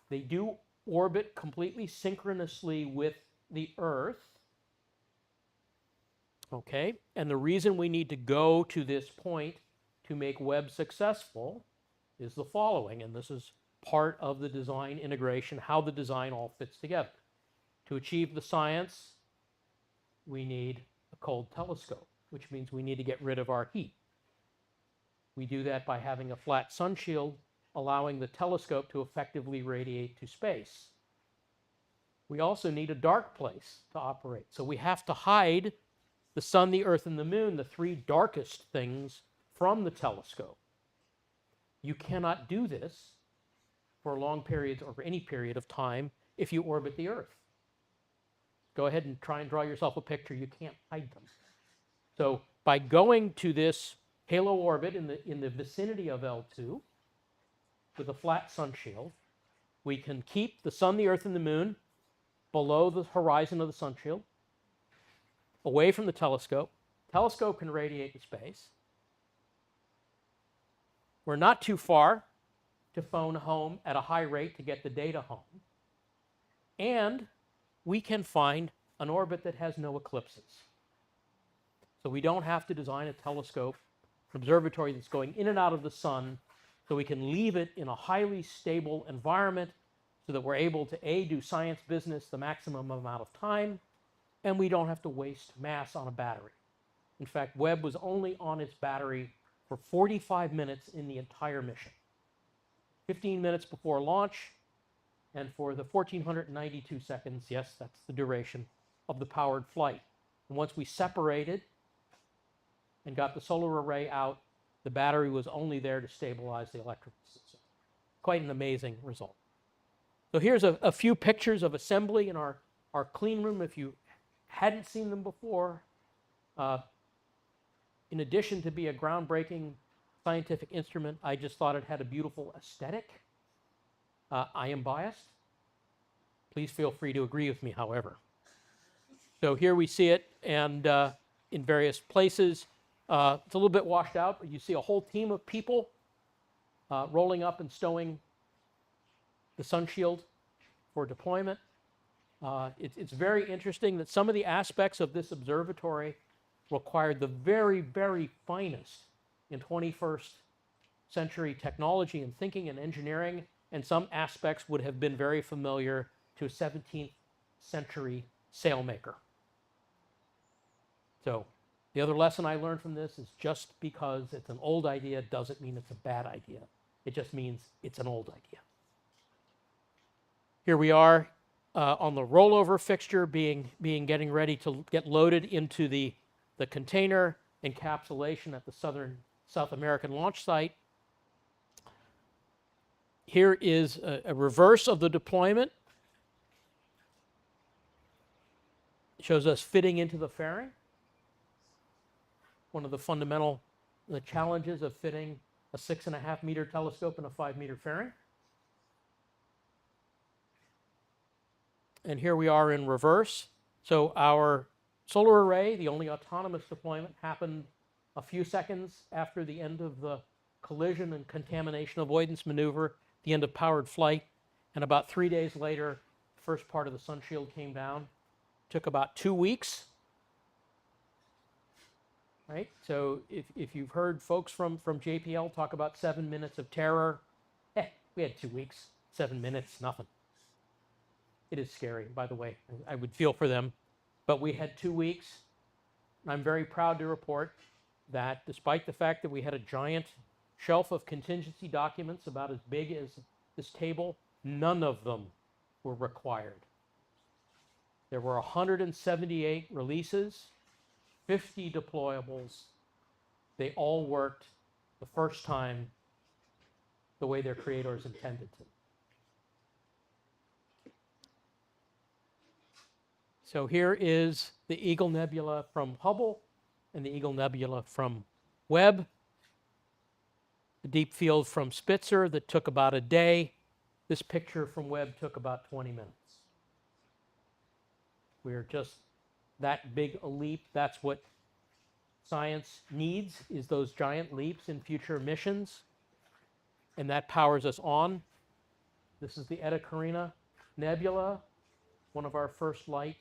They do orbit completely synchronously with the Earth. Okay, and the reason we need to go to this point to make Webb successful is the following, and this is part of the design integration, how the design all fits together. To achieve the science, we need a cold telescope, which means we need to get rid of our heat. We do that by having a flat sun shield, allowing the telescope to effectively radiate to space. We also need a dark place to operate. So we have to hide the sun, the earth, and the moon, the 3 darkest things, from the telescope. You cannot do this for long periods or for any period of time if you orbit the Earth. Go ahead and try and draw yourself a picture. You can't hide them. So by going to this halo orbit in the vicinity of L2 with a flat sun shield, we can keep the sun, the earth, and the moon below the horizon of the sun shield, away from the telescope. Telescope can radiate to space. We're not too far to phone home at a high rate to get the data home. And we can find an orbit that has no eclipses. So we don't have to design a telescope, an observatory that's going in and out of the sun, so we can leave it in a highly stable environment so that we're able to, A, do science business the maximum amount of time, and we don't have to waste mass on a battery. In fact, Webb was only on its battery for 45 minutes in the entire mission. 15 minutes before launch, and for the 1,492 seconds, yes, that's the duration of the powered flight. And once we separated and got the solar array out, the battery was only there to stabilize the electrical system. Quite an amazing result. So here's a few pictures of assembly in our clean room. If you hadn't seen them before, in addition to be a groundbreaking scientific instrument, I just thought it had a beautiful aesthetic. I am biased. Please feel free to agree with me, however. So here we see it, and in various places. It's a little bit washed out, but you see a whole team of people rolling up and stowing the sun shield for deployment. It's very interesting that some of the aspects of this observatory required the very, very finest in 21st century technology and thinking and engineering, and some aspects would have been very familiar to a 17th century sailmaker. So the other lesson I learned from this is just because it's an old idea doesn't mean it's a bad idea. It just means it's an old idea. Here we are on the rollover fixture getting ready to get loaded into the container encapsulation at the South American launch site. Here is a reverse of the deployment. It shows us fitting into the fairing. One of the fundamental the challenges of fitting a 6.5-meter telescope in a 5-meter fairing. And here we are in reverse. So our solar array, the only autonomous deployment, happened a few seconds after the end of the collision and contamination avoidance maneuver, the end of powered flight, and about 3 days later, the first part of the sun shield came down. Took about 2 weeks. Right? So if you've heard folks from JPL talk about 7 minutes of terror, we had 2 weeks, 7 minutes, nothing. It is scary, by the way. I would feel for them. But we had 2 weeks. And I'm very proud to report that despite the fact that we had a giant shelf of contingency documents about as big as this table, none of them were required. There were 178 releases, 50 deployables. They all worked the first time the way their creators intended to. So here is the Eagle Nebula from Hubble and the Eagle Nebula from Webb. The deep field from Spitzer that took about a day. This picture from Webb took about 20 minutes. We're just that big a leap. That's what science needs, is those giant leaps in future missions. And that powers us on. This is the Eta Carina Nebula, one of our first light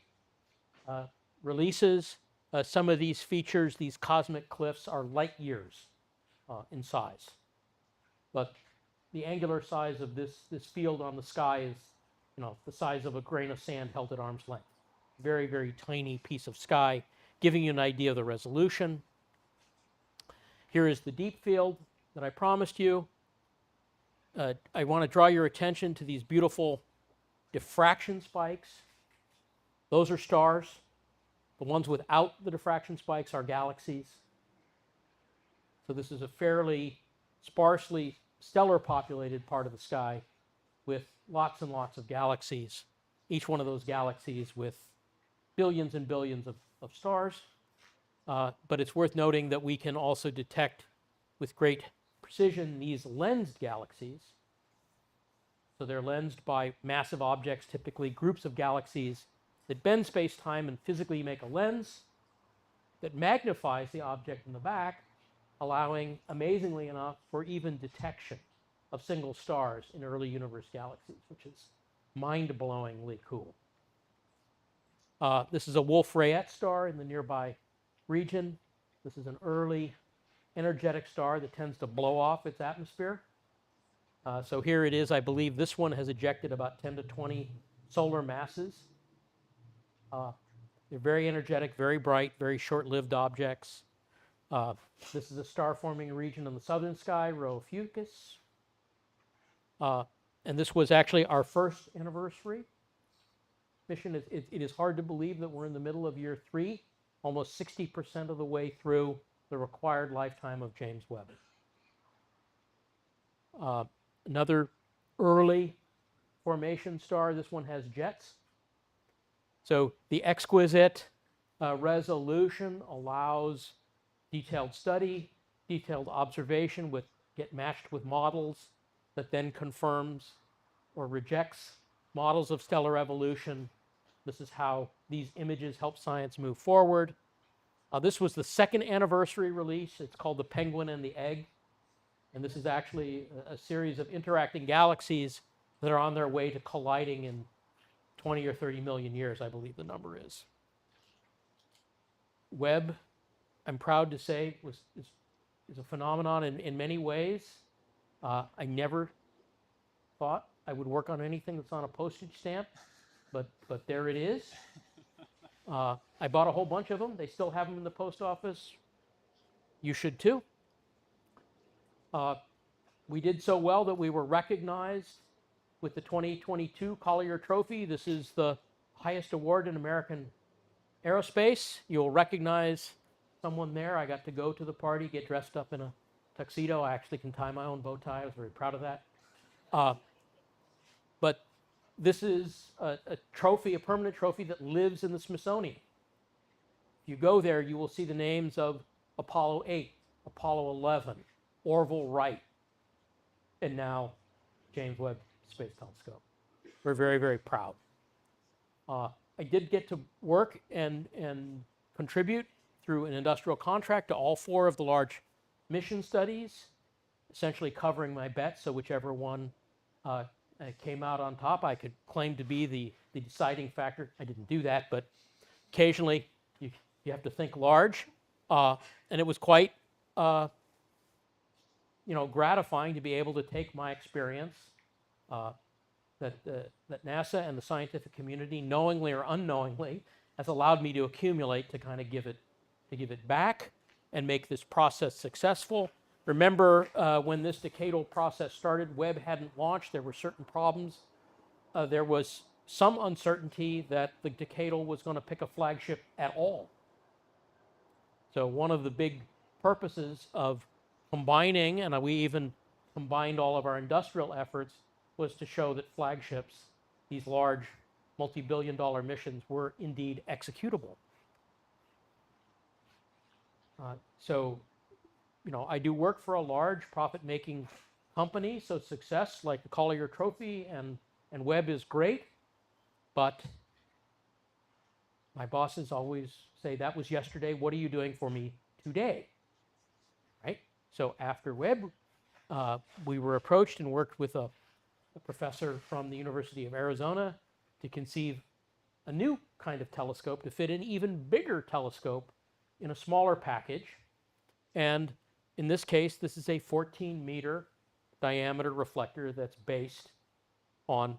releases. Some of these features, these cosmic cliffs, are light years in size. But the angular size of this field on the sky is, the size of a grain of sand held at arm's length. Very, very tiny piece of sky, giving you an idea of the resolution. Here is the deep field that I promised you. I want to draw your attention to these beautiful diffraction spikes. Those are stars. The ones without the diffraction spikes are galaxies. So this is a fairly sparsely stellar populated part of the sky with lots and lots of galaxies. Each one of those galaxies with billions and billions of stars. But it's worth noting that we can also detect with great precision these lensed galaxies. So they're lensed by massive objects, typically groups of galaxies that bend space-time and physically make a lens that magnifies the object in the back, allowing, amazingly enough, for even detection of single stars in early universe galaxies, which is mind-blowingly cool. This is a Wolf-Rayet star in the nearby region. This is an early energetic star that tends to blow off its atmosphere. So here it is. I believe this one has ejected about 10 to 20 solar masses. They're very energetic, very bright, very short-lived objects. This is a star-forming region in the southern sky, Rho Fucus. And this was actually our first anniversary mission. It is hard to believe that we're in the middle of year 3, almost 60% of the way through the required lifetime of James Webb. Another early formation star, this one has jets. So the exquisite resolution allows detailed study, detailed observation get matched with models that then confirms or rejects models of stellar evolution. This is how these images help science move forward. This was the second anniversary release. It's called The Penguin and the Egg. And this is actually a series of interacting galaxies that are on their way to colliding in 20 or 30 million years, I believe the number is. Webb, I'm proud to say, is a phenomenon in many ways. I never thought I would work on anything that's on a postage stamp, but there it is. I bought a whole bunch of them. They still have them in the post office. You should too. We did so well that we were recognized with the 2022 Collier Trophy. This is the highest award in American aerospace. You'll recognize someone there. I got to go to the party, get dressed up in a tuxedo. I actually can tie my own bow tie. I was very proud of that. But this is a trophy, a permanent trophy that lives in the Smithsonian. If you go there, you will see the names of Apollo 8, Apollo 11, Orville Wright, and now James Webb Space Telescope. We're very, very proud. I did get to work and contribute through an industrial contract to all 4 of the large mission studies, essentially covering my bets, so whichever one came out on top, I could claim to be the deciding factor. I didn't do that, but occasionally you have to think large. And it was quite gratifying to be able to take my experience that NASA and the scientific community, knowingly or unknowingly, has allowed me to accumulate to kind of give it back and make this process successful. Remember, when this decadal process started, Webb hadn't launched. There were certain problems. There was some uncertainty that the decadal was going to pick a flagship at all. So one of the big purposes of combining, and we even combined all of our industrial efforts, was to show that flagships, these large multi-billion-dollar missions, were indeed executable. I do work for a large profit-making company, so success like the Collier Trophy and Webb is great, but my bosses always say, that was yesterday, what are you doing for me today? Right? So after Webb, we were approached and worked with a professor from the University of Arizona to conceive a new kind of telescope to fit an even bigger telescope in a smaller package. And in this case, this is a 14-meter diameter reflector that's based on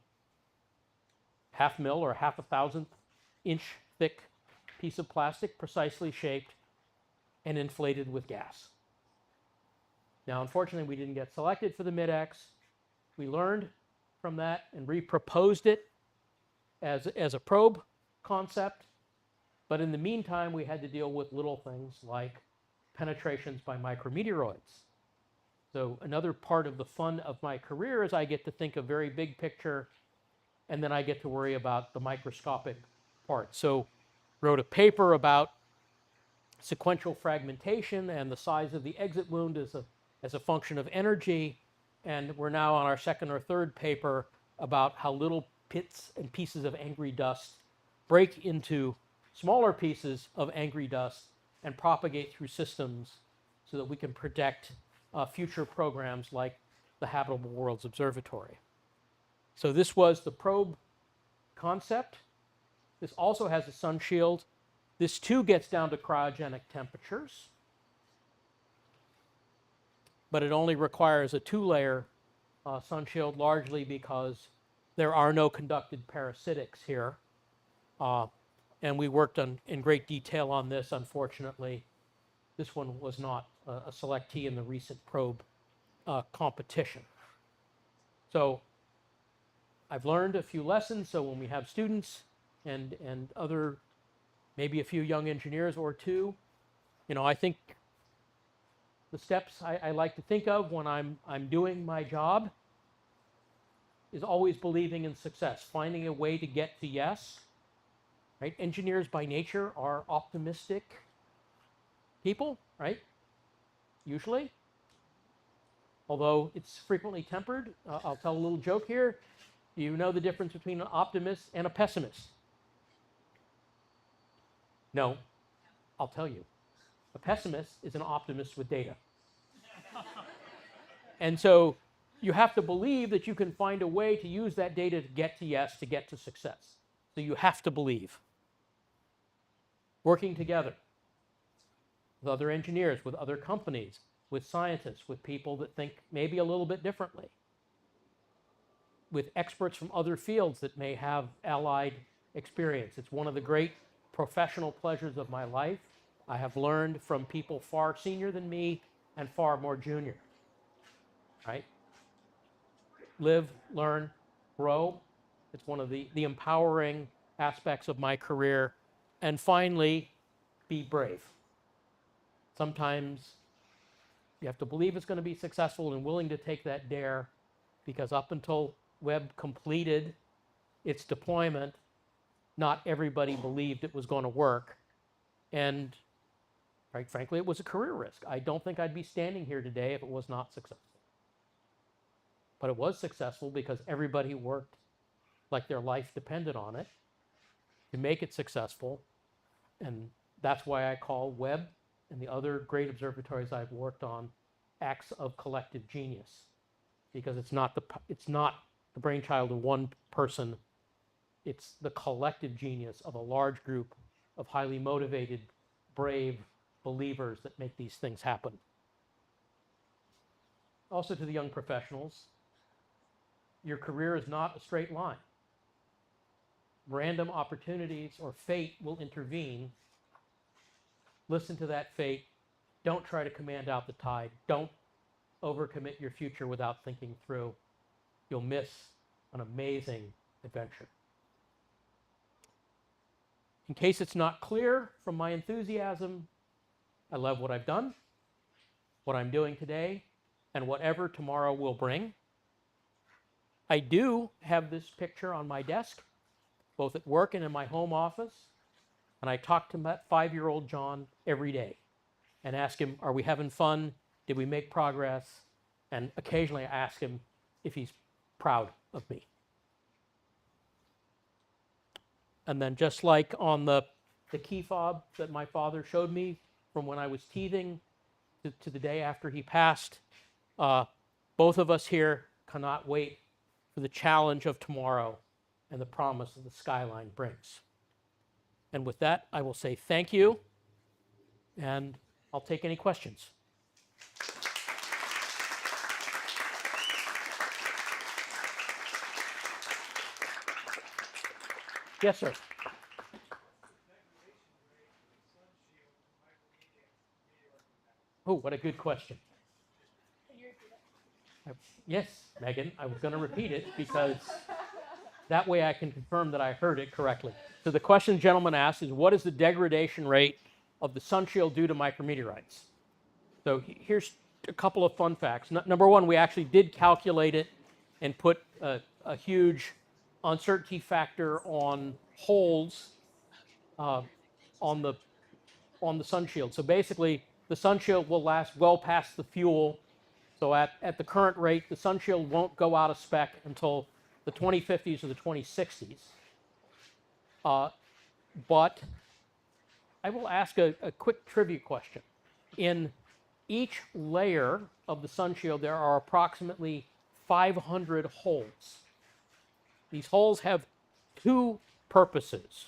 0.5 mil or 0.005 inch thick piece of plastic, precisely shaped and inflated with gas. Now, unfortunately, we didn't get selected for the Mid-X. We learned from that and reproposed it as a probe concept. But in the meantime, we had to deal with little things like penetrations by micrometeoroids. So another part of the fun of my career is I get to think a very big picture, and then I get to worry about the microscopic part. So wrote a paper about sequential fragmentation and the size of the exit wound as a function of energy. And we're now on our 2nd or 3rd paper about how little bits and pieces of angry dust break into smaller pieces of angry dust and propagate through systems so that we can predict future programs like the Habitable Worlds Observatory. So this was the probe concept. This also has a sun shield. This too gets down to cryogenic temperatures, but it only requires a 2-layer sun shield, largely because there are no conducted parasitics here. And we worked in great detail on this. Unfortunately, this one was not a selectee in the recent probe competition. So I've learned a few lessons. So when we have students and other, maybe a few young engineers or two, I think the steps I like to think of when I'm doing my job is always believing in success, finding a way to get to yes. Right? Engineers by nature are optimistic people, right? Usually. Although it's frequently tempered. I'll tell a little joke here. Do you know the difference between an optimist and a pessimist? No. I'll tell you. A pessimist is an optimist with data. And so you have to believe that you can find a way to use that data to get to yes, to get to success. So you have to believe. Working together with other engineers, with other companies, with scientists, with people that think maybe a little bit differently, with experts from other fields that may have allied experience. It's one of the great professional pleasures of my life. I have learned from people far senior than me and far more junior. Right? Live, learn, grow. It's one of the empowering aspects of my career. And finally, be brave. Sometimes you have to believe it's going to be successful and willing to take that dare, because up until Webb completed its deployment, not everybody believed it was going to work. And Right? Frankly, it was a career risk. I don't think I'd be standing here today if it was not successful. But it was successful because everybody worked like their life depended on it to make it successful. And that's why I call Webb and the other great observatories I've worked on acts of collective genius, because it's not the brainchild of one person. It's the collective genius of a large group of highly motivated, brave believers that make these things happen. Also, to the young professionals, your career is not a straight line. Random opportunities or fate will intervene. Listen to that fate. Don't try to command out the tide. Don't overcommit your future without thinking through. You'll miss an amazing adventure. In case it's not clear from my enthusiasm, I love what I've done, what I'm doing today, and whatever tomorrow will bring. I do have this picture on my desk, both at work and in my home office, and I talk to that 5-year-old John every day and ask him, are we having fun? Did we make progress? And occasionally I ask him if he's proud of me. And then just like on the key fob that my father showed me from when I was teething to the day after he passed, both of us here cannot wait for the challenge of tomorrow and the promise that the skyline brings. And with that, I will say thank you, and I'll take any questions. Yes, sir. Oh, what a good question. Can you repeat it? Yes, Megan, I was going to repeat it because that way I can confirm that I heard it correctly. So the question the gentleman asked is, what is the degradation rate of the sun shield due to micrometeorites? So here's a couple of fun facts. Number one, we actually did calculate it and put a huge uncertainty factor on holes on the sun shield. So basically, the sun shield will last well past the fuel. So at the current rate, the sun shield won't go out of spec until the 2050s or the 2060s. But I will ask a quick trivia question. In each layer of the sun shield, there are approximately 500 holes. These holes have two purposes.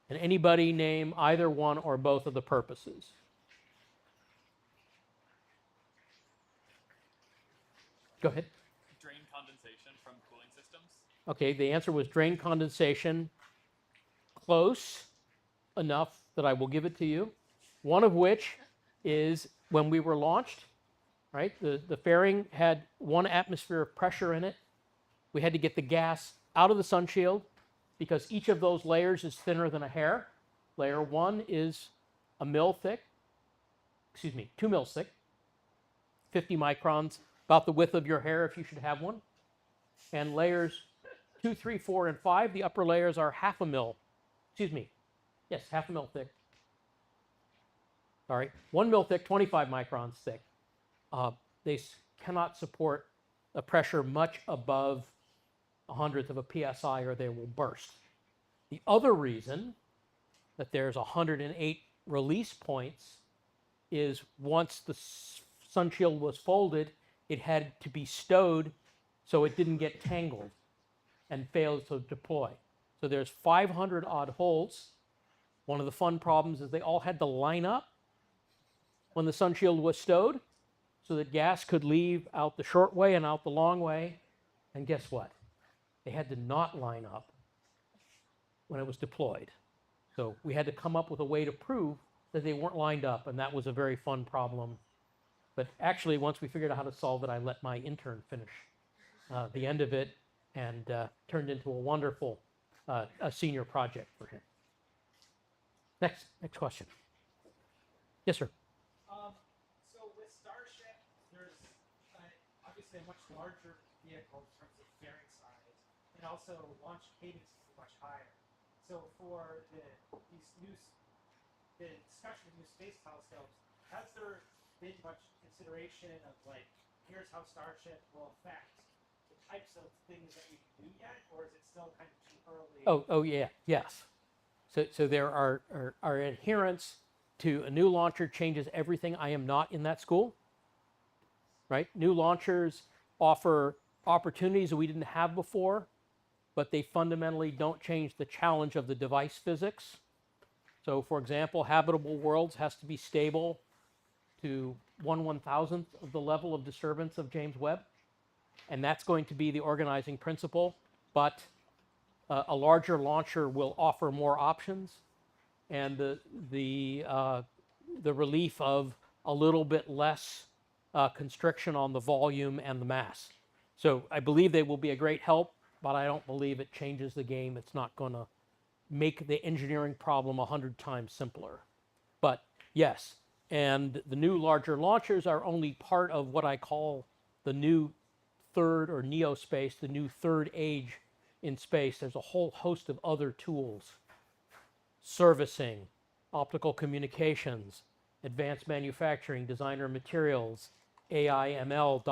And anybody name either one or both of the purposes? Go ahead. Drain condensation from cooling systems. Okay, the answer was drain condensation. Close enough that I will give it to you. One of which is when we were launched, right? The fairing had 1 atmosphere of pressure in it. We had to get the gas out of the sun shield because each of those layers is thinner than a hair. Layer 1 is 2 mils thick, 50 microns, about the width of your hair if you should have one. And layers 2, 3, 4, and 5, the upper layers are 0.5 mil. Yes, 0.5 mil thick. Sorry, 1 mil thick, 25 microns thick. They cannot support a pressure much above 1/100th of a psi or they will burst. The other reason that there's 108 release points is once the sun shield was folded, it had to be stowed so it didn't get tangled and failed to deploy. So there's 500 odd holes. One of the fun problems is they all had to line up when the sun shield was stowed so that gas could leave out the short way and out the long way. And guess what? They had to not line up when it was deployed. So we had to come up with a way to prove that they weren't lined up, and that was a very fun problem. But actually, once we figured out how to solve it, I let my intern finish the end of it, and turned into a wonderful a senior project for him. Next question. Yes, sir. So with Starship, there's obviously a much larger vehicle in terms of fairing size, and also launch cadence is much higher. So for these new the discussion of new space telescopes, has there been much consideration of like, here's how Starship will affect the types of things that we can do yet, or is it still kind of too early? Oh yeah, yes. So there are adherents to a new launcher changes everything. I am not in that school, right? New launchers offer opportunities we didn't have before, but they fundamentally don't change the challenge of the device physics. So for example, habitable worlds has to be stable to 1/1000th of the level of disturbance of James Webb. And that's going to be the organizing principle, but a larger launcher will offer more options, and the relief of a little bit less constriction on the volume and the mass. So I believe they will be a great help, but I don't believe it changes the game. It's not going to make the engineering problem 100 times simpler. But yes, and the new larger launchers are only part of what I call the new third or neo space, the new third age in space. There's a whole host of other tools: servicing, optical communications, advanced manufacturing, designer materials, AI, ML, ...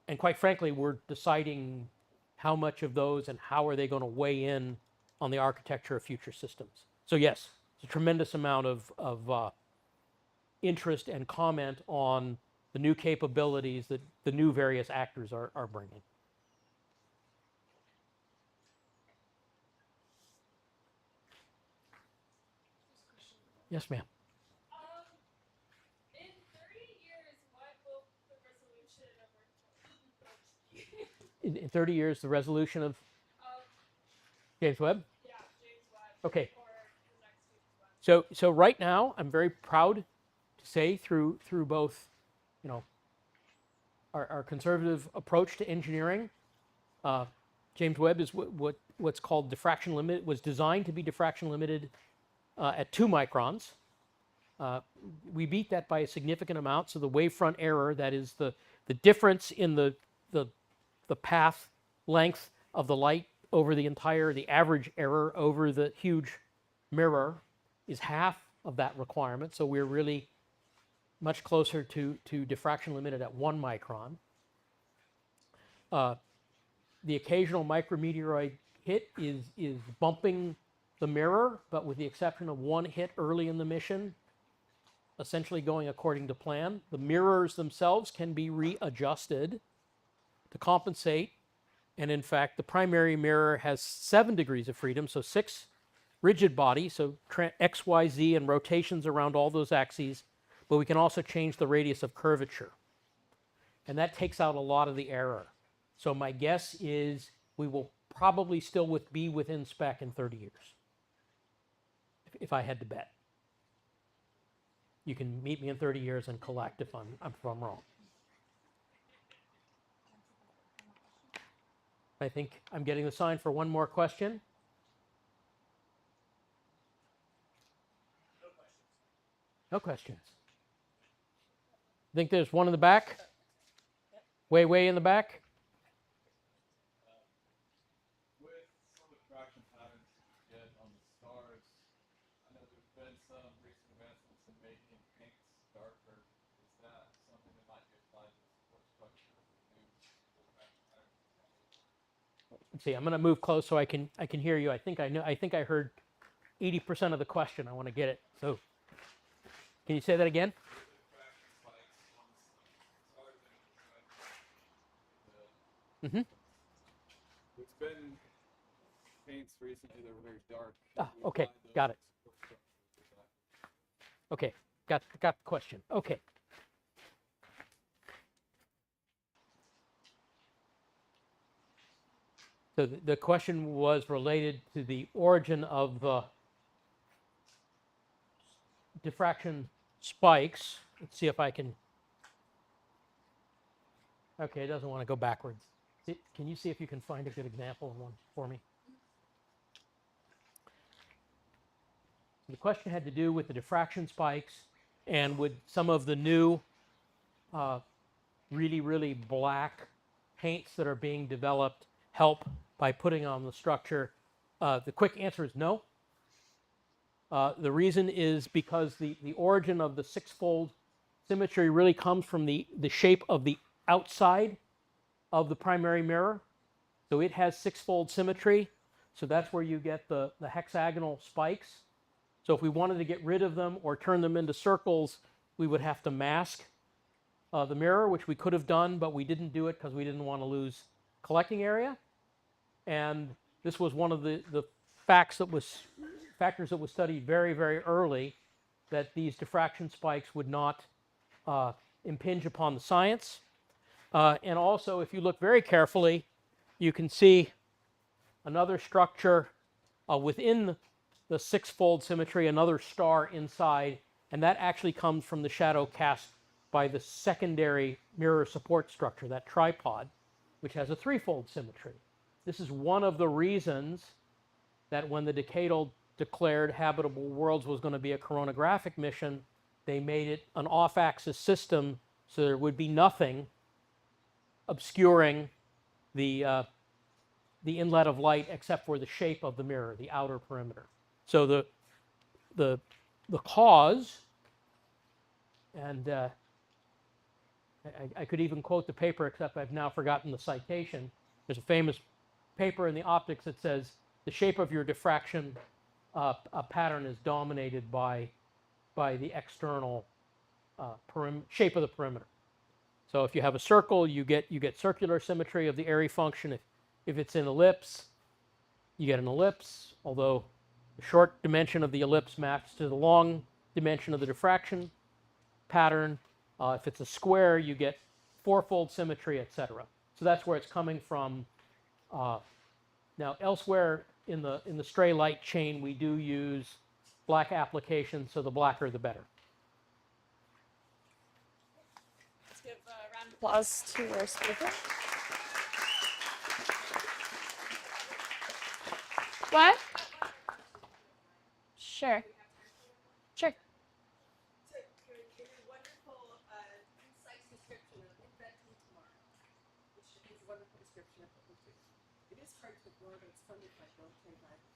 And quite frankly, we're deciding how much of those and how are they going to weigh in on the architecture of future systems. So yes, it's a tremendous amount of interest and comment on the new capabilities that the new various actors are bringing. Yes, ma'am. In 30 years, what will the resolution of our In 30 years, the resolution of James Webb? yeah, James Webb Okay. or the next James Webb? So right now, I'm very proud to say through both, our conservative approach to engineering, James Webb is what's called diffraction limited. Was designed to be diffraction limited at 2 microns. We beat that by a significant amount. So the wavefront error, that is the difference in the path length of the light over the average error over the huge mirror, is half of that requirement. So we're really much closer to diffraction limited at 1 micron. The occasional micrometeoroid hit is bumping the mirror, but with the exception of one hit early in the mission, essentially going according to plan. The mirrors themselves can be readjusted to compensate. And in fact, the primary mirror has 7 degrees of freedom, so 6 rigid bodies, so X, Y, Z, and rotations around all those axes, but we can also change the radius of curvature. And that takes out a lot of the error. So my guess is we will probably still be within spec in 30 years, if I had to bet. You can meet me in 30 years and collect if I'm wrong. I think I'm getting the sign for one more question. No questions. I think there's one in the back. Way in the back. With some of the diffraction patterns you get on the stars, I know there's been some recent advancements in making pinks darker. Is that something that might be applied to the support structure of the new diffraction patterns? Let's see. I'm going to move close so I can hear you. I think I heard 80% of the question. I want to get it. So, can you say that again? Mm-hmm. There's been paints recently that were very dark. Okay, got it. Okay, got the question. Okay. So the question was related to the origin of the diffraction spikes. Let's see if I can. Okay, it doesn't want to go backwards. Can you see if you can find a good example of one for me? The question had to do with the diffraction spikes and would some of the new really black paints that are being developed help by putting on the structure. The quick answer is no. The reason is because the origin of the six-fold symmetry really comes from the shape of the outside of the primary mirror. So it has six-fold symmetry. So that's where you get the hexagonal spikes. So if we wanted to get rid of them or turn them into circles, we would have to mask the mirror, which we could have done, but we didn't do it because we didn't want to lose collecting area. And this was one of the factors that was studied very, very early, that these diffraction spikes would not impinge upon the science. And also, if you look very carefully, you can see another structure within the six-fold symmetry, another star inside, and that actually comes from the shadow cast by the secondary mirror support structure, that tripod, which has a three-fold symmetry. This is one of the reasons that when the decadal declared habitable worlds was going to be a coronagraphic mission, they made it an off-axis system so there would be nothing obscuring the inlet of light except for the shape of the mirror, the outer perimeter. So the cause, and I could even quote the paper, except I've now forgotten the citation. There's a famous paper in the optics that says the shape of your diffraction pattern is dominated by the external shape of the perimeter. So if you have a circle, you get circular symmetry of the area function. If it's an ellipse, you get an ellipse, although the short dimension of the ellipse maps to the long dimension of the diffraction pattern. If it's a square, you get fourfold symmetry, etc. So that's where it's coming from. Now, elsewhere in the stray light chain, we do use black applications, so the blacker the better. Let's give a round of applause to our speaker. What? Sure. Sure. In a wonderful, concise description of inventing tomorrow, which is a wonderful description of what we do. It is hard to ignore that it's funded by military guidance.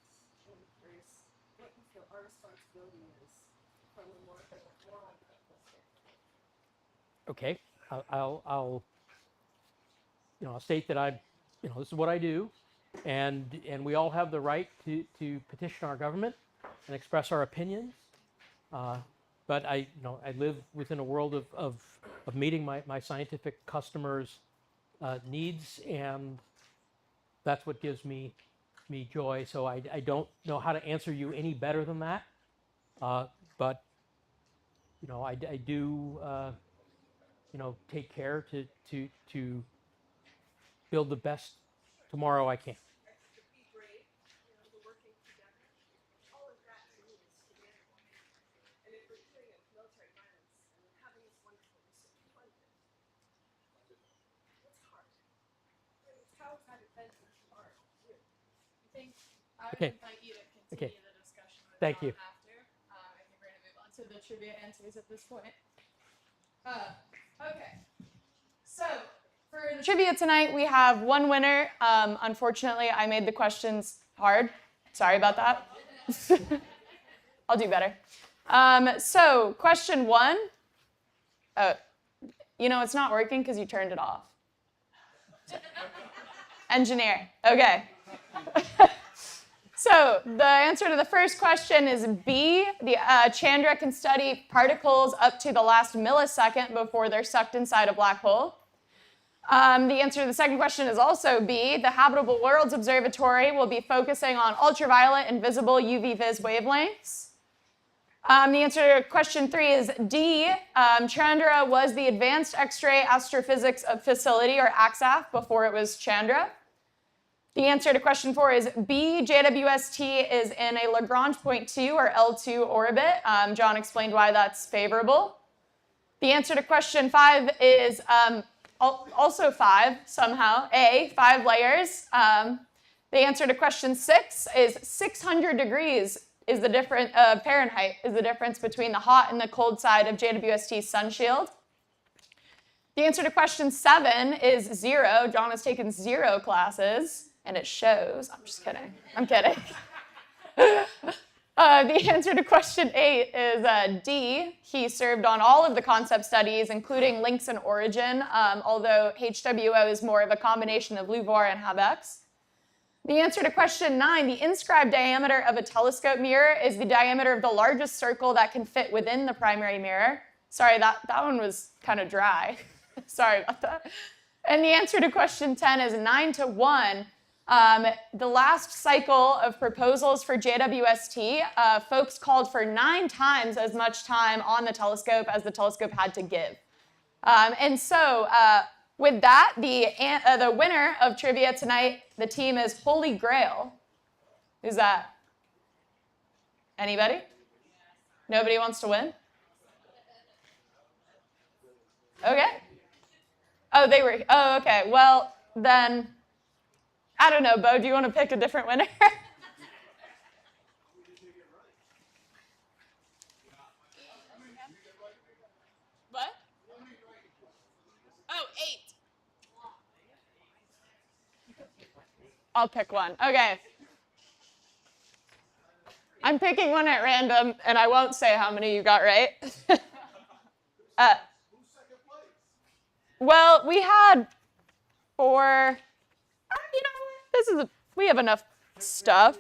And I'm curious what you feel our responsibility is from a more moral standpoint. Okay, I'll state that this is what I do, and we all have the right to petition our government and express our opinions. But I live within a world of meeting my scientific customers' needs, and that's what gives me joy. So I don't know how to answer you any better than that. But I do take care to build the best tomorrow I can. To be brave, we're working together. All of that to me is humanity. And if we're doing it with military violence and having this wonderful research funded, it's hard. And it's how is that invented tomorrow, too? I think I would Okay. invite you to continue Okay. the discussion with Thank John you. after. I think we're going to move on to the trivia answers at this point. Okay. So for the trivia tonight, we have one winner. Unfortunately, I made the questions hard. Sorry about that. I'll do better. So question one. It's not working because you turned it off. Engineer. Okay. So the answer to the first question is B. The Chandra can study particles up to the last millisecond before they're sucked inside a black hole. The answer to the second question is also B. The Habitable Worlds Observatory will be focusing on ultraviolet and visible UV-vis wavelengths. The answer to question 3 is D. Chandra was the Advanced X-ray Astrophysics Facility, or AXAF, before it was Chandra. The answer to question 4 is B. JWST is in a Lagrange point 2, or L2 orbit. John explained why that's favorable. The answer to question 5 is also 5, somehow. A, 5 layers. The answer to question 6 is 600 degrees is the difference, Fahrenheit is the difference between the hot and the cold side of JWST's sun shield. The answer to question 7 is 0. John has taken 0 classes, and it shows. I'm just kidding. I'm kidding. The answer to question 8 is D. He served on all of the concept studies, including links and origin, although HWO is more of a combination of LUVOIR and HABEX. The answer to question 9, the inscribed diameter of a telescope mirror is the diameter of the largest circle that can fit within the primary mirror. Sorry, that one was kind of dry. Sorry about that. And the answer to question 10 is 9 to 1. The last cycle of proposals for JWST, folks called for 9 times as much time on the telescope as the telescope had to give. And so with that, the winner of trivia tonight, the team is Holy Grail. Who's that? Anybody? Nobody wants to win? Okay. Oh, they were. Oh, okay. Well, then, I don't know, Bo, do you want to pick a different winner? What? Oh, 8. I'll pick one. Okay. I'm picking one at random, and I won't say how many you got right. Well, we had 4. We have enough stuff.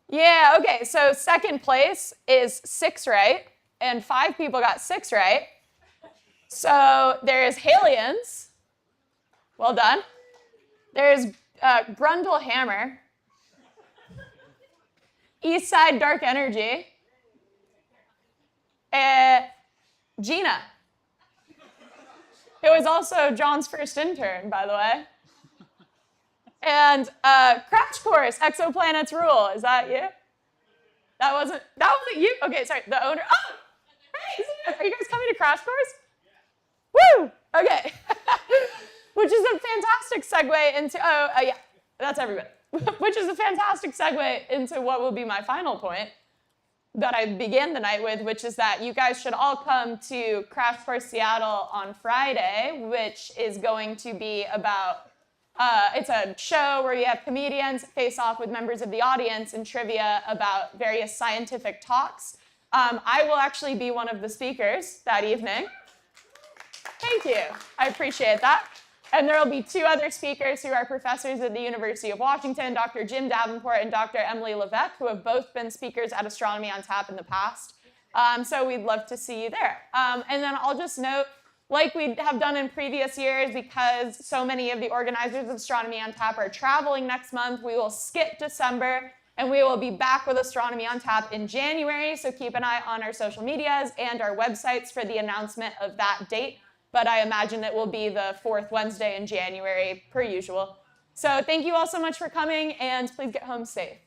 Yeah, okay, so second place is 6 right, and 5 people got 6 right. So there's Halions. Well done. There's Grundle Hammer. Eastside Dark Energy. Gina. It was also John's first intern, by the way. And Crash Course, Exoplanets Rule. Is that you? That wasn't you? Okay, sorry, the owner. Oh, hey, are you guys coming to Crash Course? Woo! Okay. Which is a fantastic segue into, yeah, that's everybody. Which is a fantastic segue into what will be my final point that I began the night with, which is that you guys should all come to Crash Course Seattle on Friday, which is going to be about, it's a show where you have comedians face off with members of the audience and trivia about various scientific talks. I will actually be one of the speakers that evening. Thank you. I appreciate that. And there will be 2 other speakers who are professors at the University of Washington, Dr. Jim Davenport and Dr. Emily Levesque, who have both been speakers at Astronomy on Tap in the past. So we'd love to see you there. And then I'll just note, like we have done in previous years, because so many of the organizers of Astronomy on Tap are traveling next month, we will skip December, and we will be back with Astronomy on Tap in January. So keep an eye on our social medias and our websites for the announcement of that date. But I imagine it will be the 4th Wednesday in January, per usual. So thank you all so much for coming, and please get home safe.